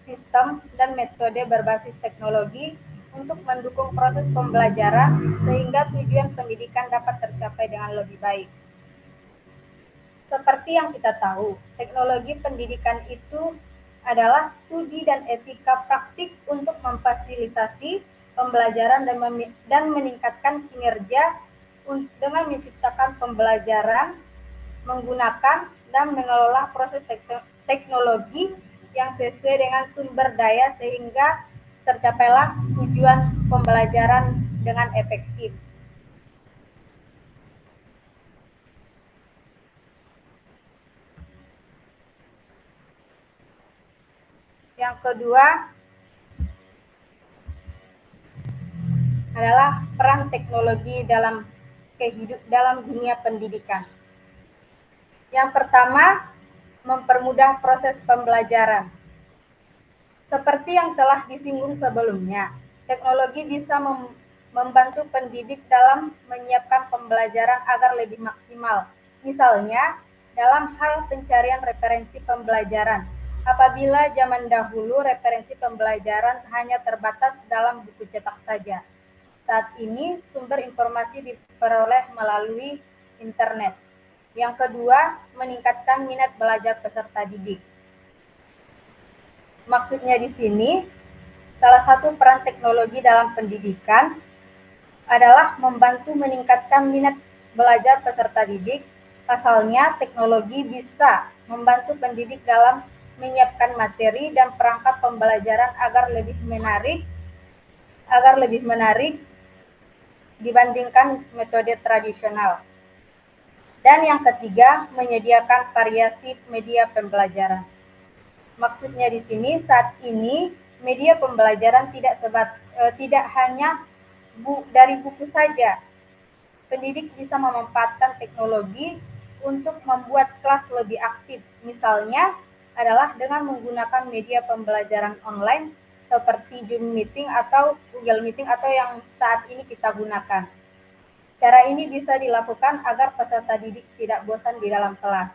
sistem, dan metode berbasis teknologi untuk mendukung proses pembelajaran sehingga tujuan pendidikan dapat tercapai dengan lebih baik. Seperti yang kita tahu, teknologi pendidikan itu adalah studi dan etika praktik untuk memfasilitasi pembelajaran dan meningkatkan kinerja dengan menciptakan pembelajaran, menggunakan dan mengelola proses teknologi yang sesuai dengan sumber daya sehingga tercapailah tujuan pembelajaran dengan efektif. Yang kedua adalah peran teknologi dalam dunia pendidikan. Yang pertama, mempermudah proses pembelajaran. Seperti yang telah disinggung sebelumnya, teknologi bisa membantu pendidik dalam menyiapkan pembelajaran agar lebih maksimal. Misalnya, dalam hal pencarian referensi pembelajaran. Apabila zaman dahulu referensi pembelajaran hanya terbatas dalam buku cetak saja. Saat ini sumber informasi diperoleh melalui internet. Yang kedua, meningkatkan minat belajar peserta didik. Maksudnya di sini, salah satu peran teknologi dalam pendidikan adalah membantu meningkatkan minat belajar peserta didik. Pasalnya, teknologi bisa membantu pendidik dalam menyiapkan materi dan perangkat pembelajaran agar lebih menarik dibandingkan metode tradisional. Dan yang ketiga, menyediakan variasi media pembelajaran. Maksudnya di sini, saat ini media pembelajaran tidak hanya dari buku saja. Pendidik bisa memanfaatkan teknologi untuk membuat kelas lebih aktif. Misalnya adalah dengan menggunakan media pembelajaran online seperti Zoom Meeting atau Google Meeting atau yang saat ini kita gunakan. Cara ini bisa dilakukan agar peserta didik tidak bosan di dalam kelas.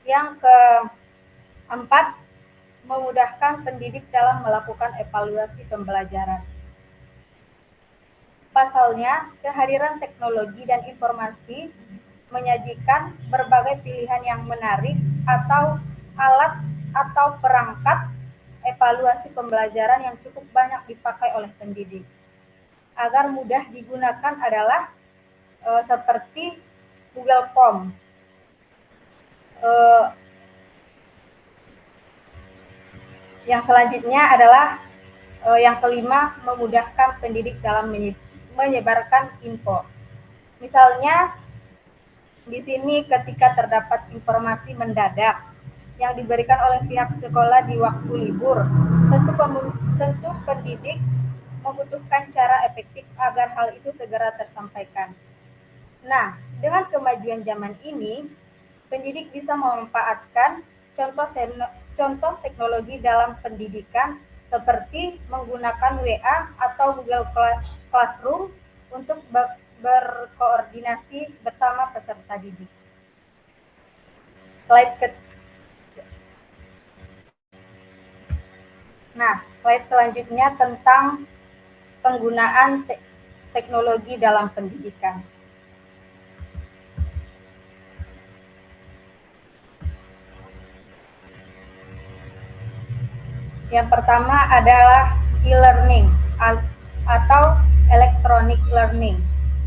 Yang keempat, memudahkan pendidik dalam melakukan evaluasi pembelajaran. Pasalnya, kehadiran teknologi dan informasi menyajikan berbagai pilihan yang menarik atau alat atau perangkat evaluasi pembelajaran yang cukup banyak dipakai oleh pendidik. Agar mudah digunakan adalah seperti Google Form. Yang selanjutnya adalah yang kelima, memudahkan pendidik dalam menyebarkan info. Misalnya di sini ketika terdapat informasi mendadak yang diberikan oleh pihak sekolah di waktu libur, tentu pendidik membutuhkan cara efektif agar hal itu segera tersampaikan. Nah, dengan kemajuan zaman ini, pendidik bisa memanfaatkan contoh teknologi dalam pendidikan seperti menggunakan WA atau Google Classroom untuk berkoordinasi bersama peserta didik. Slide selanjutnya tentang penggunaan teknologi dalam pendidikan. Yang pertama adalah e-learning atau electronic learning,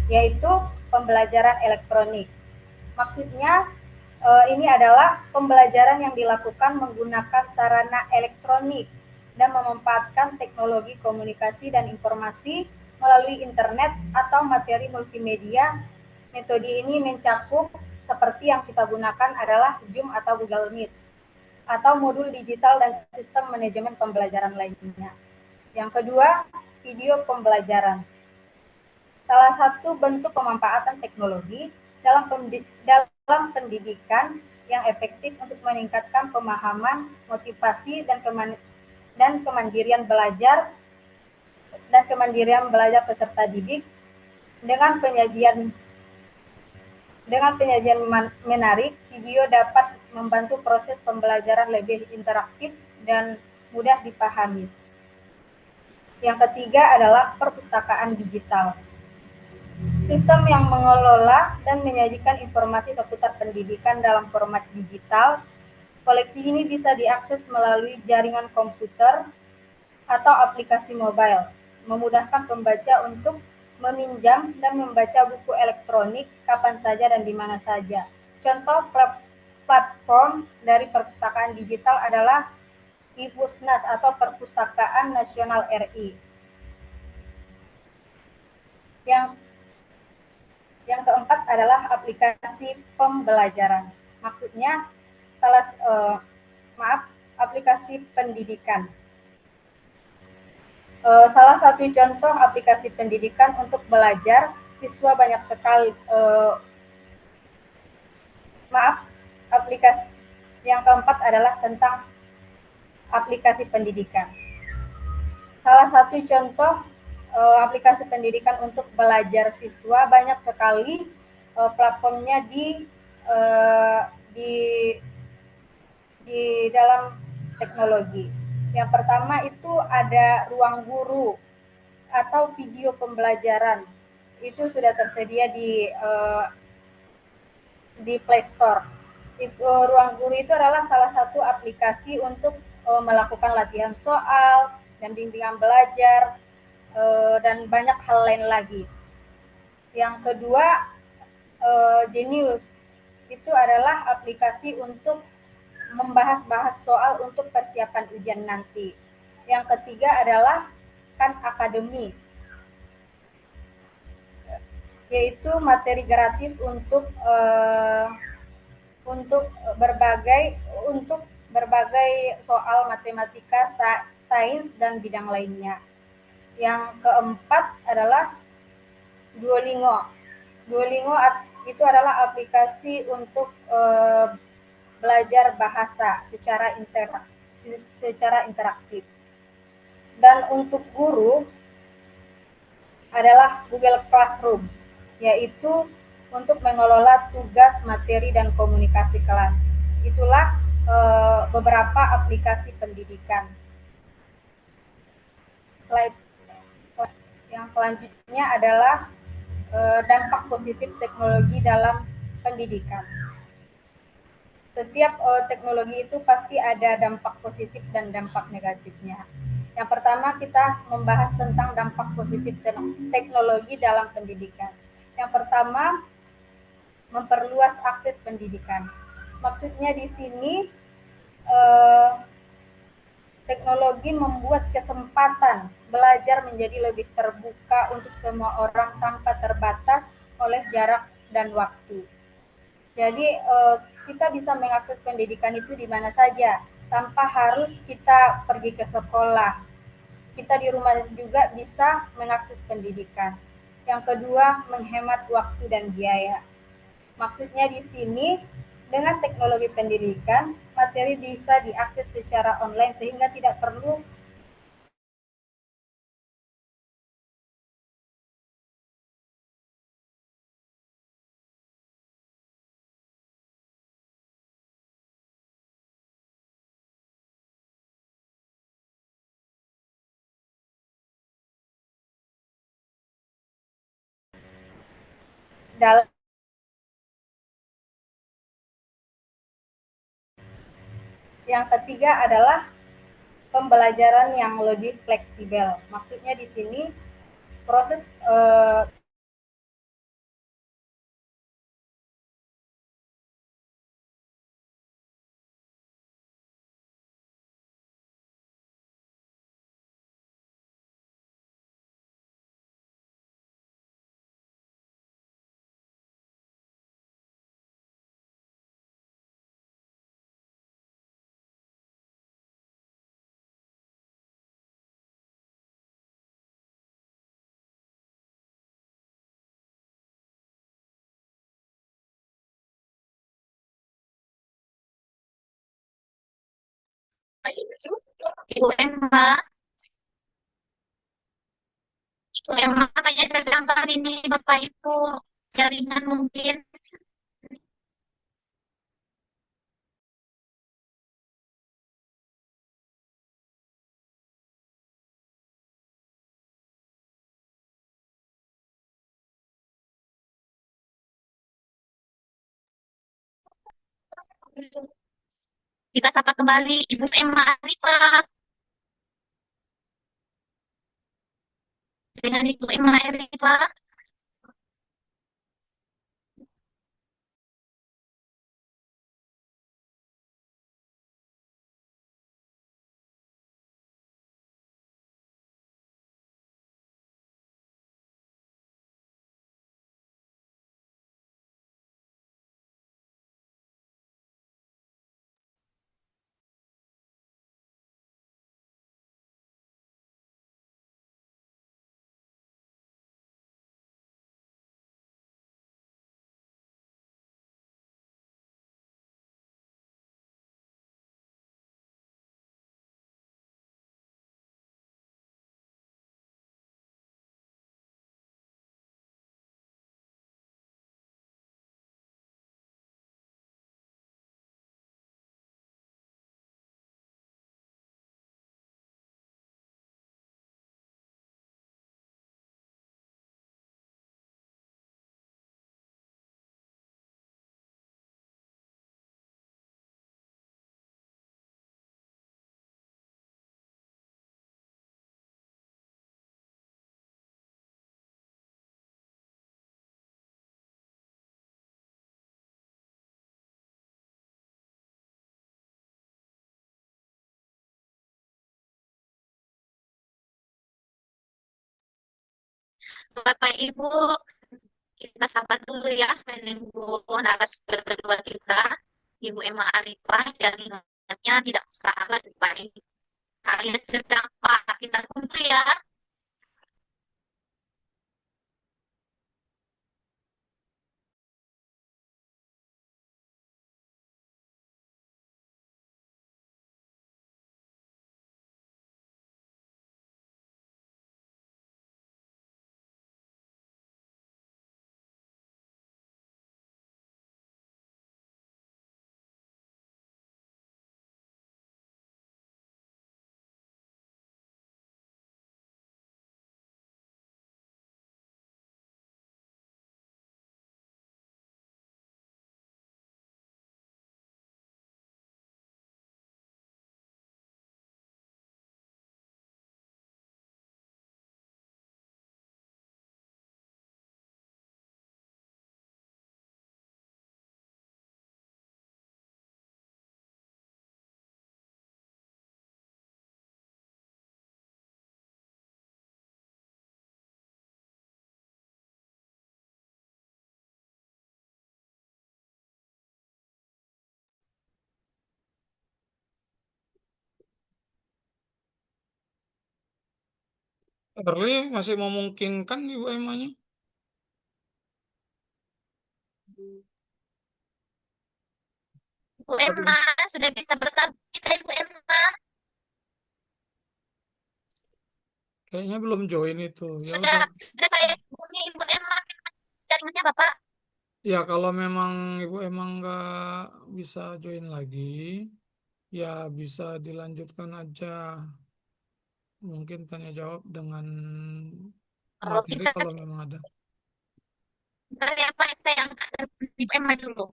yaitu pembelajaran elektronik. Maksudnya ini adalah pembelajaran yang dilakukan menggunakan sarana elektronik dan memanfaatkan teknologi komunikasi dan informasi melalui internet atau materi multimedia. Metode ini mencakup seperti yang kita gunakan adalah Zoom atau Google Meet, atau modul digital dan sistem manajemen pembelajaran lainnya. Yang kedua, video pembelajaran. Salah satu bentuk pemanfaatan teknologi dalam pendidikan yang efektif untuk meningkatkan pemahaman, motivasi, dan kemandirian belajar peserta didik dengan penyajian menarik. Video dapat membantu proses pembelajaran lebih interaktif dan mudah dipahami. Yang ketiga adalah perpustakaan digital. Sistem yang mengelola dan menyajikan informasi seputar pendidikan dalam format digital. Koleksi ini bisa diakses melalui jaringan komputer atau aplikasi mobile, memudahkan pembaca untuk meminjam dan membaca buku elektronik kapan saja dan di mana saja. Contoh platform dari perpustakaan digital adalah iPusnas atau Perpustakaan Nasional RI. Yang keempat adalah aplikasi pembelajaran. Maksudnya aplikasi pendidikan. Salah satu contoh aplikasi pendidikan untuk belajar, siswa banyak sekali, aplikasi yang keempat adalah tentang aplikasi pendidikan. Salah satu contoh aplikasi pendidikan untuk belajar siswa banyak sekali platformnya di dalam teknologi. Yang pertama itu ada Ruang Guru atau video pembelajaran. Itu sudah tersedia di Play Store. Ruang Guru itu adalah salah satu aplikasi untuk melakukan latihan soal dan bimbingan belajar dan banyak hal lain lagi. Yang kedua, Genius itu adalah aplikasi untuk membahas-bahas soal untuk persiapan ujian nanti. Yang ketiga adalah Khan Academy, yaitu materi gratis untuk berbagai soal matematika, sains dan bidang lainnya. Yang keempat adalah Duolingo. Duolingo itu adalah aplikasi untuk belajar bahasa secara interaktif. Dan untuk guru adalah Google Classroom, yaitu untuk mengelola tugas, materi, dan komunikasi kelas. Itulah beberapa aplikasi pendidikan. Slide yang selanjutnya adalah dampak positif teknologi dalam pendidikan. Setiap teknologi itu pasti ada dampak positif dan dampak negatifnya. Yang pertama kita membahas tentang dampak positif teknologi dalam pendidikan. Yang pertama, memperluas akses pendidikan. Maksudnya di sini teknologi membuat kesempatan belajar menjadi lebih terbuka untuk semua orang tanpa terbatas oleh jarak dan waktu. Jadi kita bisa mengakses pendidikan itu di mana saja, tanpa harus kita pergi ke sekolah. Kita di rumah juga bisa mengakses pendidikan. Yang kedua, menghemat waktu dan biaya. Maksudnya di sini, dengan teknologi pendidikan, materi bisa diakses secara online sehingga tidak perlu dalam. Yang ketiga adalah pembelajaran yang lebih fleksibel. Maksudnya di sini proses Ibu Emma, kayaknya ada gambar ini Bapak Ibu, jaringan mungkin. Kita sapa kembali Ibu Emma Arifah. Dengan Ibu Emma Arifah. Bapak Ibu, kita sapa dulu ya menunggu narasumber kedua kita, Ibu Emma Arifah, jaringannya tidak salah Bapak Ibu. Alias sedang Pak, kita tunggu ya. Early masih memungkinkan Ibu Emanya? Bu Emma, sudah bisa bergabung kita Ibu Emma. Kayaknya belum join itu. Ya Sudah, udah. sudah saya hubungi Ibu Emma. Jaringannya Bapak. Ya kalau memang Ibu emang nggak bisa join lagi, ya bisa dilanjutkan aja. Mungkin tanya jawab dengan Oh, materi kita kalau memang ada. dari apa saya yang Ibu Emma dulu.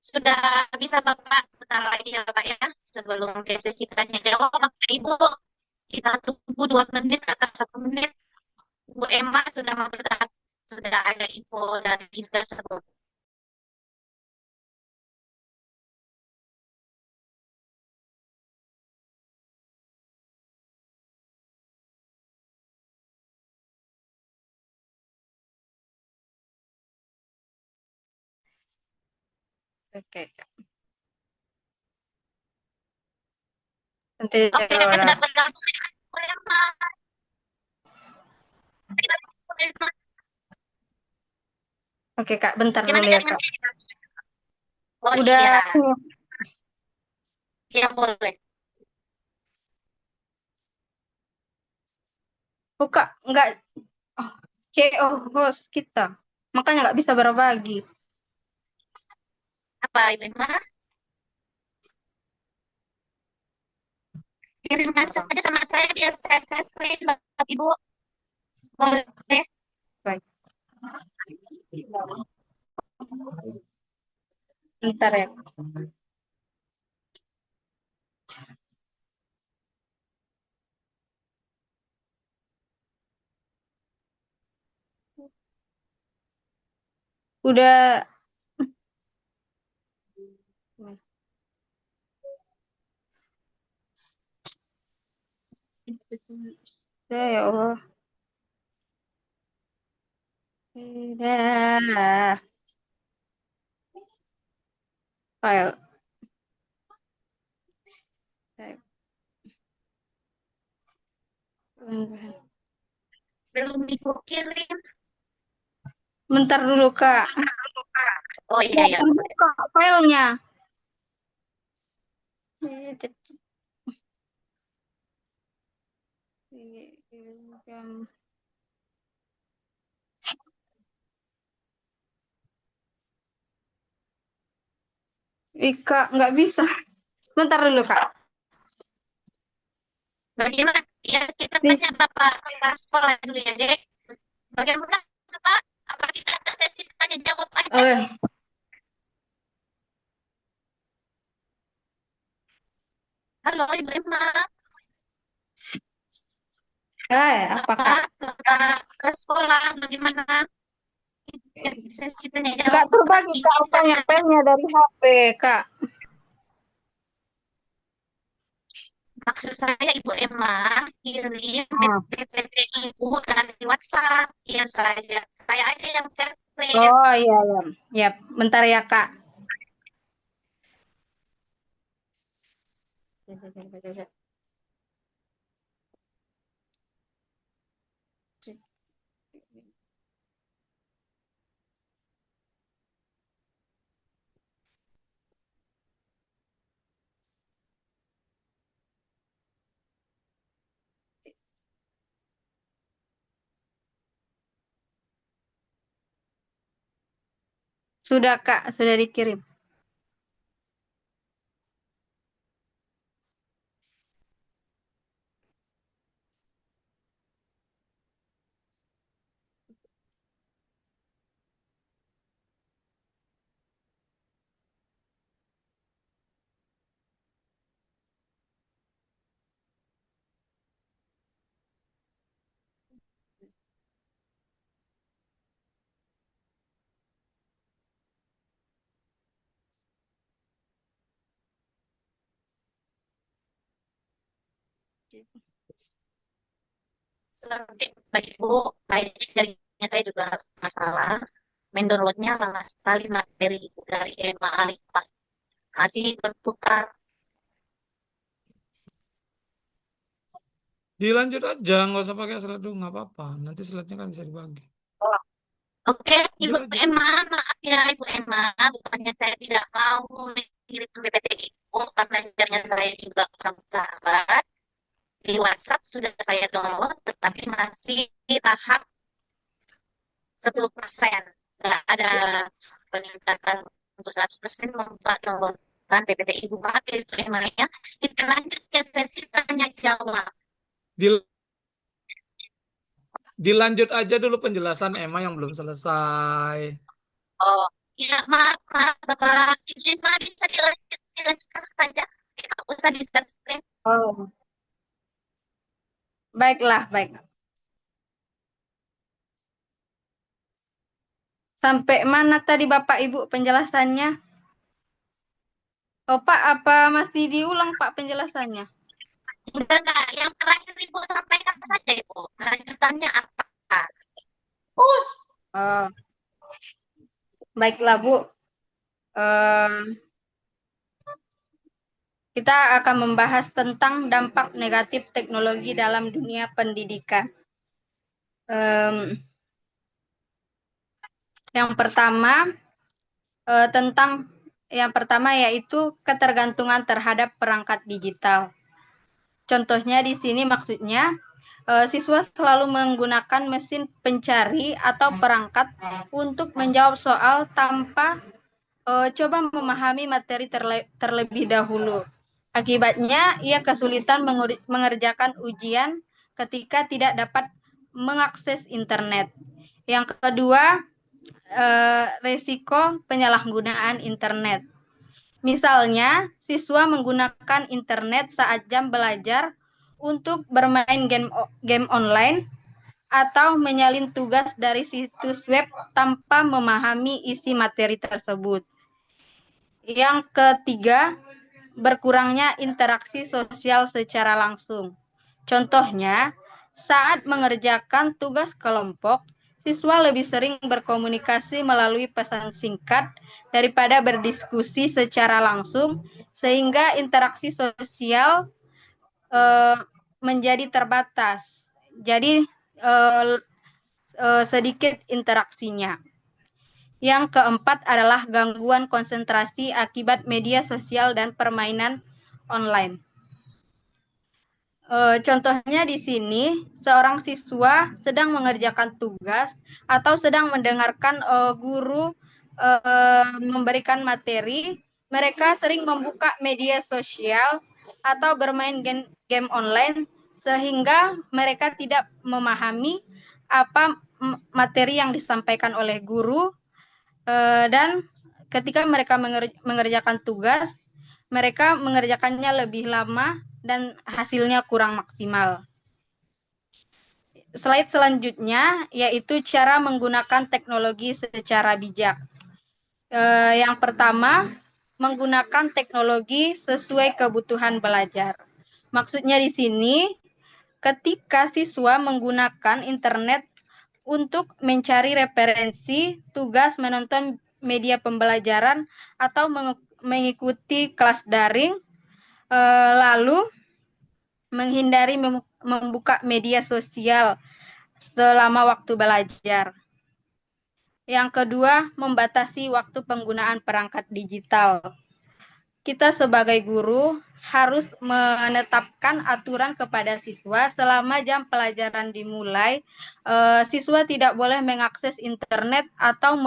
Sudah bisa Bapak, bentar lagi ya Bapak ya, sebelum ke sesi tanya jawab Bapak Ibu, kita tunggu 2 menit atau 1 menit. Bu Emma sudah mau bergabung, sudah ada info dari tersebut. Oke, Kak. Nanti Oke, kalau sudah bergabung dengan Bu Emma. Bu Emma, Oke, Kak, bentar gimana dulu ya, Kak. jaringannya? Oh Udah, iya, iya boleh. buka, enggak, oh, CO host kita. Makanya nggak bisa berbagi. Apa Ibu Emma? Kirimkan saja sama saya biar saya screen Bapak Ibu. Boleh. Baik. Bentar ya. Udah. Ya Allah. Udah. File. Belum Ibu kirim. Bentar dulu, Kak. Oh iya ya. Buka filenya. Ika, nggak bisa. Bentar dulu, Kak. Bagaimana? Ya kita tanya Bapak kepala sekolah dulu ya, Dek. Bagaimana Bapak? Apa kita ada sesi tanya jawab aja? Oke. Apakah Bapak ke sekolah bagaimana? Sesi tanya nggak jawab terbagi Kak apanya filenya dari HP Kak? Maksud saya Ibu Emma kirim Ah. PPT Ibu dari WhatsApp. Ya saya aja yang share screen. Oh iya ya, ya bentar ya Kak. Sudah Kak, sudah dikirim. Baik Ibu, kayaknya jaringannya saya juga masalah. Mendownloadnya lama sekali materi dari Emma Alifah. Masih berputar. Dilanjut aja, nggak usah pakai slide dulu, nggak apa-apa. Nanti slide-nya kan bisa dibagi. Oke, Ibu Lanjut aja. Emma, maaf ya Ibu Emma, bukannya saya tidak mau mengirim PPT Ibu, karena jaringan saya juga kurang sahabat. Di WhatsApp sudah saya download, tetapi masih di tahap 10%. Nggak ada peningkatan untuk 100% membuat downloadkan PPT Ibu. Maaf ya Ibu Emma ya. Kita lanjut ke sesi tanya jawab. Dilanjut aja dulu penjelasan Emma yang belum selesai. Oh, ya maaf, Bapak. Ibu Emma bisa dilanjutkan saja. Tidak usah di-share. Oh. Baiklah, baik. Sampai mana tadi Bapak Ibu penjelasannya? Oh Pak, apa masih diulang Pak penjelasannya? Udah nggak? Yang terakhir Ibu sampaikan saja Ibu. Lanjutannya apa? Us. Oh. Baiklah Bu. Kita akan membahas tentang dampak negatif teknologi dalam dunia pendidikan. Yang pertama yaitu ketergantungan terhadap perangkat digital. Contohnya di sini maksudnya siswa selalu menggunakan mesin pencari atau perangkat untuk menjawab soal tanpa coba memahami materi terlebih dahulu. Akibatnya, ia kesulitan mengerjakan ujian ketika tidak dapat mengakses internet. Yang kedua, resiko penyalahgunaan internet. Misalnya, siswa menggunakan internet saat jam belajar untuk bermain game online atau menyalin tugas dari situs web tanpa memahami isi materi tersebut. Yang ketiga, berkurangnya interaksi sosial secara langsung. Contohnya, saat mengerjakan tugas kelompok, siswa lebih sering berkomunikasi melalui pesan singkat daripada berdiskusi secara langsung, sehingga interaksi sosial menjadi terbatas. Jadi sedikit interaksinya. Yang keempat adalah gangguan konsentrasi akibat media sosial dan permainan online. Contohnya di sini, seorang siswa sedang mengerjakan tugas atau sedang mendengarkan guru memberikan materi, mereka sering membuka media sosial atau bermain game online sehingga mereka tidak memahami apa materi yang disampaikan oleh guru, dan ketika mereka mengerjakan tugas, mereka mengerjakannya lebih lama dan hasilnya kurang maksimal. slide selanjutnya yaitu cara menggunakan teknologi secara bijak. Yang pertama, menggunakan teknologi sesuai kebutuhan belajar. Maksudnya di sini, ketika siswa menggunakan internet untuk mencari referensi, tugas menonton media pembelajaran, atau mengikuti kelas daring, lalu menghindari membuka media sosial selama waktu belajar. Yang kedua, membatasi waktu penggunaan perangkat digital. Kita sebagai guru harus menetapkan aturan kepada siswa selama jam pelajaran dimulai. Siswa tidak boleh mengakses internet atau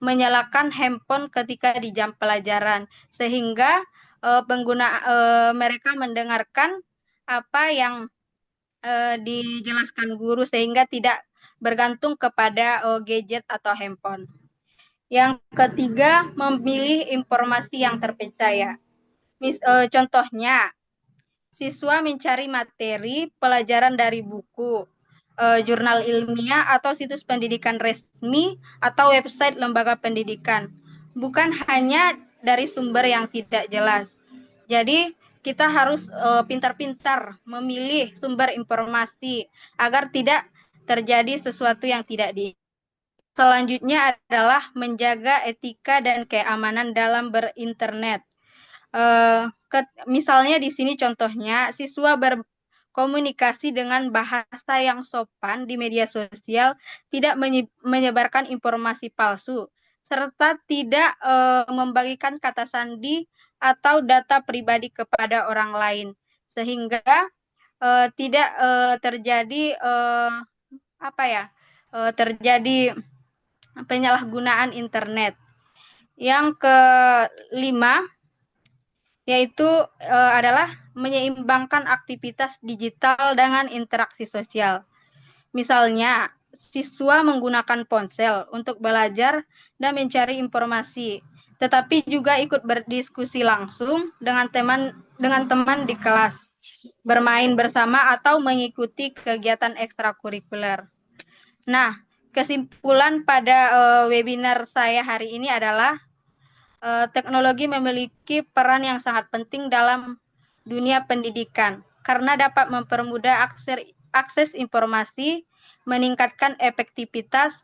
menyalakan handphone ketika di jam pelajaran, sehingga mereka mendengarkan apa yang dijelaskan guru, sehingga tidak bergantung kepada gadget atau handphone. Yang ketiga, memilih informasi yang terpercaya. Contohnya, siswa mencari materi pelajaran dari buku, jurnal ilmiah, atau situs pendidikan resmi, atau website lembaga pendidikan. Bukan hanya dari sumber yang tidak jelas. Jadi, kita harus pintar-pintar memilih sumber informasi agar tidak terjadi sesuatu yang tidak di. Selanjutnya adalah menjaga etika dan keamanan dalam berinternet. Misalnya di sini contohnya, siswa berkomunikasi dengan bahasa yang sopan di media sosial, tidak menyebarkan informasi palsu, serta tidak membagikan kata sandi atau data pribadi kepada orang lain, sehingga tidak terjadi terjadi penyalahgunaan internet. Yang kelima yaitu adalah menyeimbangkan aktivitas digital dengan interaksi sosial. Misalnya, siswa menggunakan ponsel untuk belajar dan mencari informasi, tetapi juga ikut berdiskusi langsung dengan teman di kelas, bermain bersama, atau mengikuti kegiatan ekstrakurikuler. Nah, kesimpulan pada webinar saya hari ini adalah teknologi memiliki peran yang sangat penting dalam dunia pendidikan karena dapat mempermudah akses informasi, meningkatkan efektivitas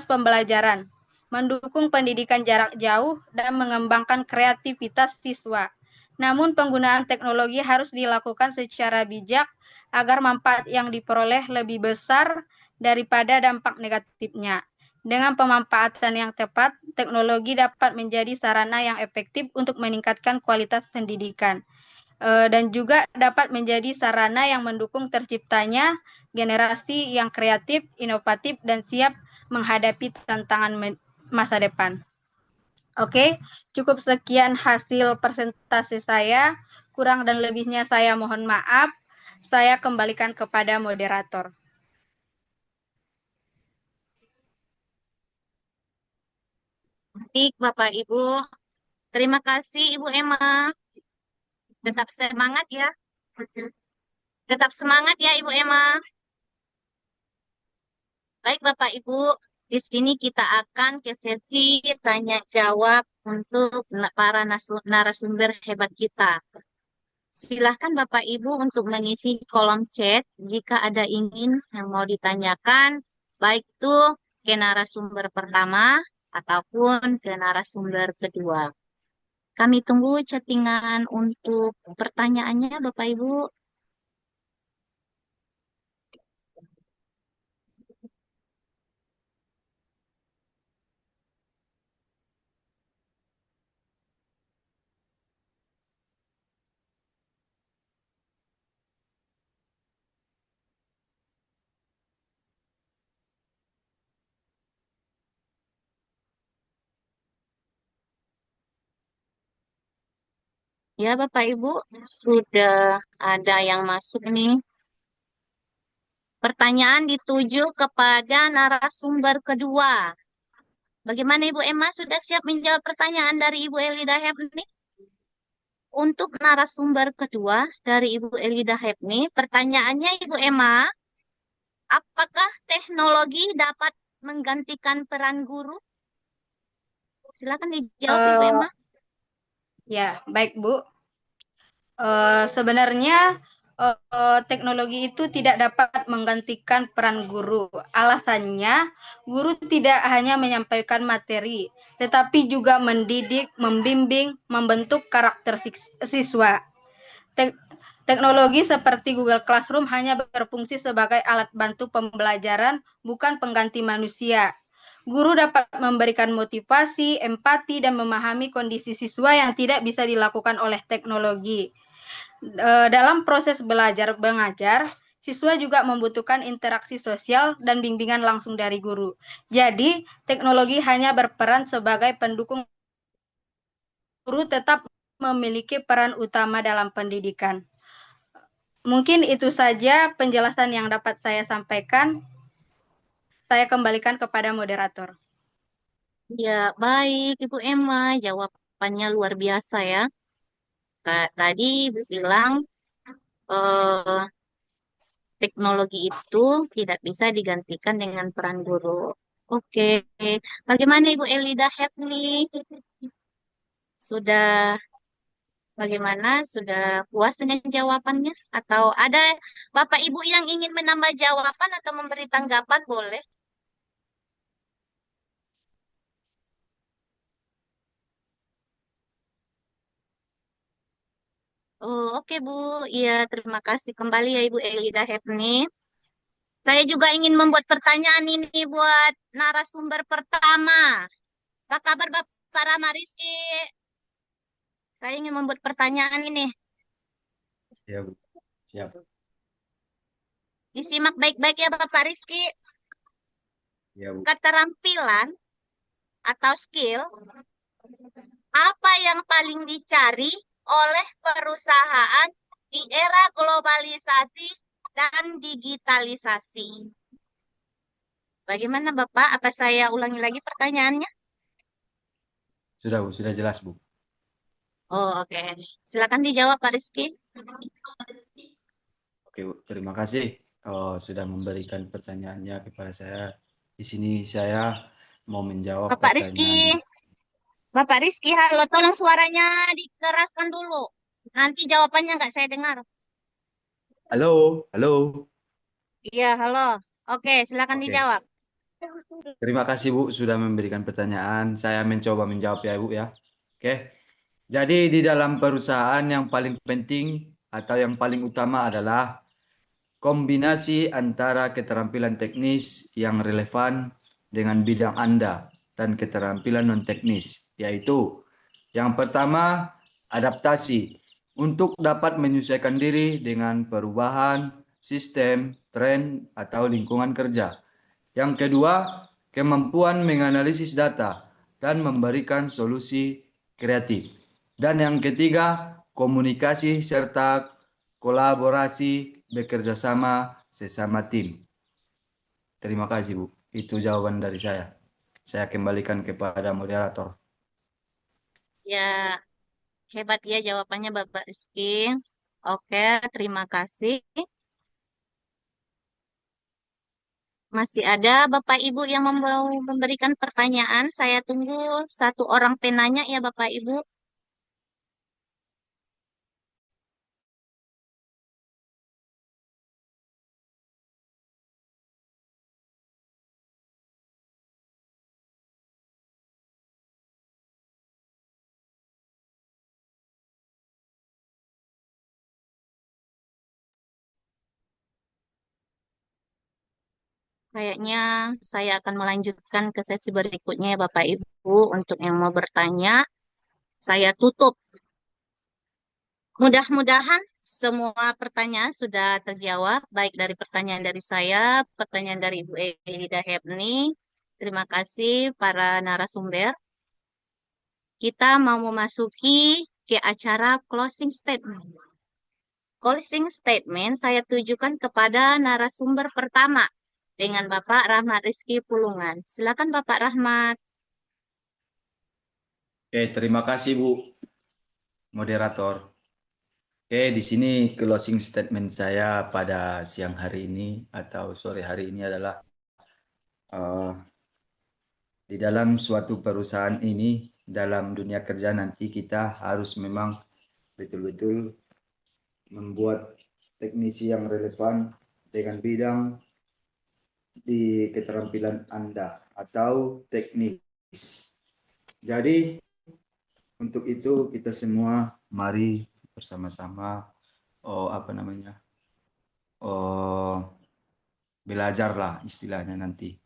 pembelajaran, mendukung pendidikan jarak jauh, dan mengembangkan kreativitas siswa. Namun penggunaan teknologi harus dilakukan secara bijak agar manfaat yang diperoleh lebih besar daripada dampak negatifnya. Dengan pemanfaatan yang tepat, teknologi dapat menjadi sarana yang efektif untuk meningkatkan kualitas pendidikan, dan juga dapat menjadi sarana yang mendukung terciptanya generasi yang kreatif, inovatif, dan siap menghadapi tantangan masa depan. Oke, cukup sekian hasil presentasi saya. Kurang dan lebihnya saya mohon maaf. Saya kembalikan kepada moderator. Baik, Bapak Ibu. Terima kasih Ibu Emma. Tetap semangat ya. Tetap semangat ya Ibu Emma. Baik Bapak Ibu, di sini kita akan ke sesi tanya jawab untuk para narasumber hebat kita. Silahkan Bapak Ibu untuk mengisi kolom chat jika ada ingin yang mau ditanyakan, baik itu ke narasumber pertama ataupun ke narasumber kedua. Kami tunggu chattingan untuk pertanyaannya Bapak Ibu. Ya Bapak Ibu, sudah ada yang masuk nih. Pertanyaan dituju kepada narasumber kedua. Bagaimana Ibu Emma, sudah siap menjawab pertanyaan dari Ibu Eli Dahab ini? untuk narasumber kedua dari Ibu Elida Hepni, pertanyaannya Ibu Emma, apakah teknologi dapat menggantikan peran guru? Silakan dijawab Ibu Emma. Ya, baik Bu. Sebenarnya teknologi itu tidak dapat menggantikan peran guru. Alasannya, guru tidak hanya menyampaikan materi, tetapi juga mendidik, membimbing, membentuk karakter siswa. Teknologi seperti Google Classroom hanya berfungsi sebagai alat bantu pembelajaran, bukan pengganti manusia. Guru dapat memberikan motivasi, empati, dan memahami kondisi siswa yang tidak bisa dilakukan oleh teknologi. Dalam proses belajar mengajar, siswa juga membutuhkan interaksi sosial dan bimbingan langsung dari guru. Jadi, teknologi hanya berperan sebagai pendukung. Guru tetap memiliki peran utama dalam pendidikan. Mungkin itu saja penjelasan yang dapat saya sampaikan. Saya kembalikan kepada moderator. Ya, baik Ibu Emma, jawabannya luar biasa ya. Tadi Ibu bilang teknologi itu tidak bisa digantikan dengan peran guru. Oke, bagaimana Ibu Elida Hepni? Sudah bagaimana? Sudah puas dengan jawabannya? Atau ada Bapak Ibu yang ingin menambah jawaban atau memberi tanggapan boleh? Oh, oke Bu. Iya, terima kasih kembali ya Ibu Elida Hepni. Saya juga ingin membuat pertanyaan ini buat narasumber pertama. Apa kabar Bapak Rama Rizky? Saya ingin membuat pertanyaan ini. Ya, Bu. Siap. Disimak baik-baik ya Bapak Rizky. Ya, Bu. Keterampilan atau skill, apa yang paling dicari oleh perusahaan di era globalisasi dan digitalisasi? Bagaimana Bapak? Apa saya ulangi lagi pertanyaannya? Sudah, Bu. Sudah jelas, Bu. Oh, oke. Silakan dijawab Pak Rizky. Oke, Bu. Terima kasih sudah memberikan pertanyaannya kepada saya. Di sini saya mau menjawab Bapak Rizky, pertanyaan. Bapak Rizky, halo, tolong suaranya dikeraskan dulu. Nanti jawabannya nggak saya dengar. Halo, halo. Iya, halo. Oke, silakan Oke. dijawab. Terima kasih Bu sudah memberikan pertanyaan. Saya mencoba menjawab ya Bu ya. Oke. Jadi di dalam perusahaan yang paling penting atau yang paling utama adalah kombinasi antara keterampilan teknis yang relevan dengan bidang Anda dan keterampilan non teknis, yaitu yang pertama adaptasi untuk dapat menyesuaikan diri dengan perubahan sistem, tren atau lingkungan kerja. Yang kedua, kemampuan menganalisis data dan memberikan solusi kreatif. Dan yang ketiga, komunikasi serta kolaborasi bekerja sama sesama tim. Terima kasih, Bu. Itu jawaban dari saya. Saya kembalikan kepada moderator. Ya, hebat ya jawabannya Bapak Rizky. Oke, terima kasih. Masih ada Bapak Ibu yang mau memberikan pertanyaan. Saya tunggu satu orang penanya ya Bapak Ibu. Kayaknya saya akan melanjutkan ke sesi berikutnya ya Bapak Ibu. Untuk yang mau bertanya, saya tutup. Mudah-mudahan semua pertanyaan sudah terjawab, baik dari pertanyaan dari saya, pertanyaan dari Ibu Elida Hepni. Terima kasih para narasumber. Kita mau memasuki ke acara closing statement. Closing statement saya tujukan kepada narasumber pertama dengan Bapak Rahmat Rizky Pulungan. Silakan Bapak Rahmat. Oke, terima kasih Bu. moderator. Oke, di sini closing statement saya pada siang hari ini atau sore hari ini adalah di dalam suatu perusahaan ini, dalam dunia kerja nanti kita harus memang betul-betul membuat teknisi yang relevan dengan bidang di keterampilan Anda atau teknis. Jadi untuk itu kita semua mari bersama-sama belajarlah istilahnya nanti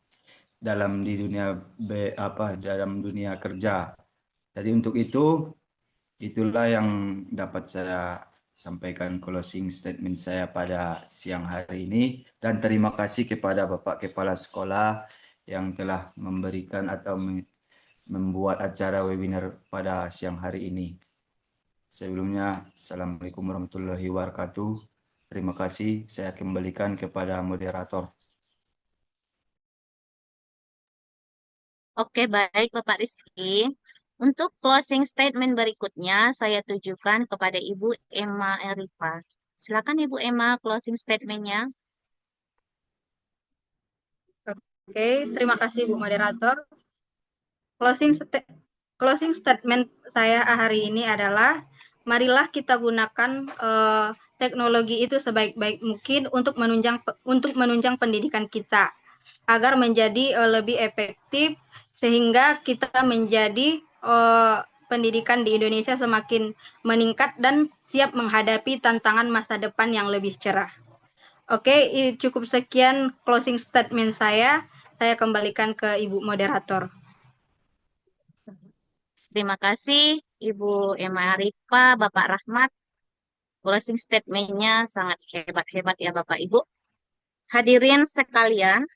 dalam dunia kerja. Jadi untuk itulah yang dapat saya sampaikan closing statement saya pada siang hari ini, dan terima kasih kepada Bapak Kepala Sekolah yang telah memberikan atau membuat acara webinar pada siang hari ini. Sebelumnya, Assalamualaikum warahmatullahi wabarakatuh. Terima kasih, saya kembalikan kepada moderator. Oke, baik Bapak Rizky. Untuk closing statement berikutnya, saya tujukan kepada Ibu Emma Erifa. Silakan Ibu Emma, closing statement-nya. Oke, terima kasih Bu Moderator. Closing statement saya hari ini adalah, marilah kita gunakan teknologi itu sebaik-baik mungkin untuk menunjang pendidikan kita, agar menjadi lebih efektif, sehingga kita menjadi pendidikan di Indonesia semakin meningkat dan siap menghadapi tantangan masa depan yang lebih cerah. Oke, cukup sekian closing statement saya. Saya kembalikan ke Ibu Moderator. Terima kasih Ibu Emma Arifa, Bapak Rahmat. Closing statement-nya sangat hebat-hebat ya Bapak Ibu. Hadirin sekalian,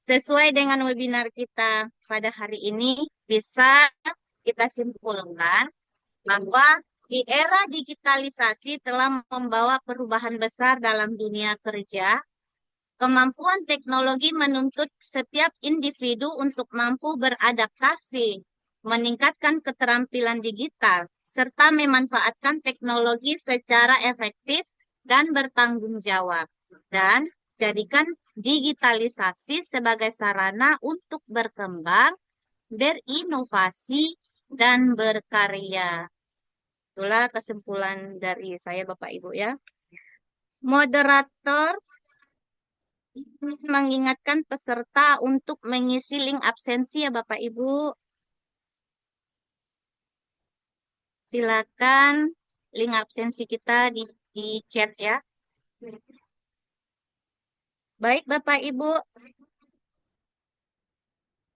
sesuai dengan webinar kita pada hari ini, bisa kita simpulkan bahwa di era digitalisasi telah membawa perubahan besar dalam dunia kerja. Kemampuan teknologi menuntut setiap individu untuk mampu beradaptasi, meningkatkan keterampilan digital, serta memanfaatkan teknologi secara efektif dan bertanggung jawab. Dan jadikan digitalisasi sebagai sarana untuk berkembang, berinovasi, dan berkarya. Itulah kesimpulan dari saya Bapak Ibu ya. Moderator mengingatkan peserta untuk mengisi link absensi ya Bapak Ibu. Silakan link absensi kita di chat ya. Baik Bapak Ibu,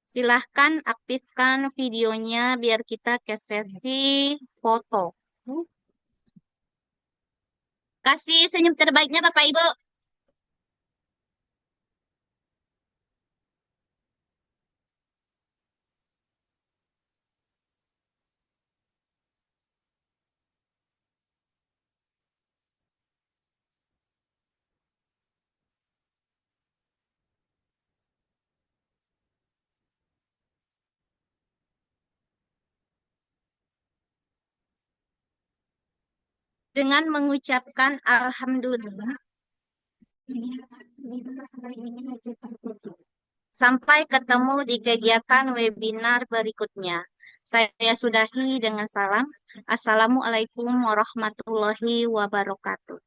silahkan aktifkan videonya biar kita ke sesi foto. Kasih senyum terbaiknya Bapak Ibu. Dengan mengucapkan Alhamdulillah. Sampai ketemu di kegiatan webinar berikutnya. Saya sudahi dengan salam. Assalamualaikum warahmatullahi wabarakatuh.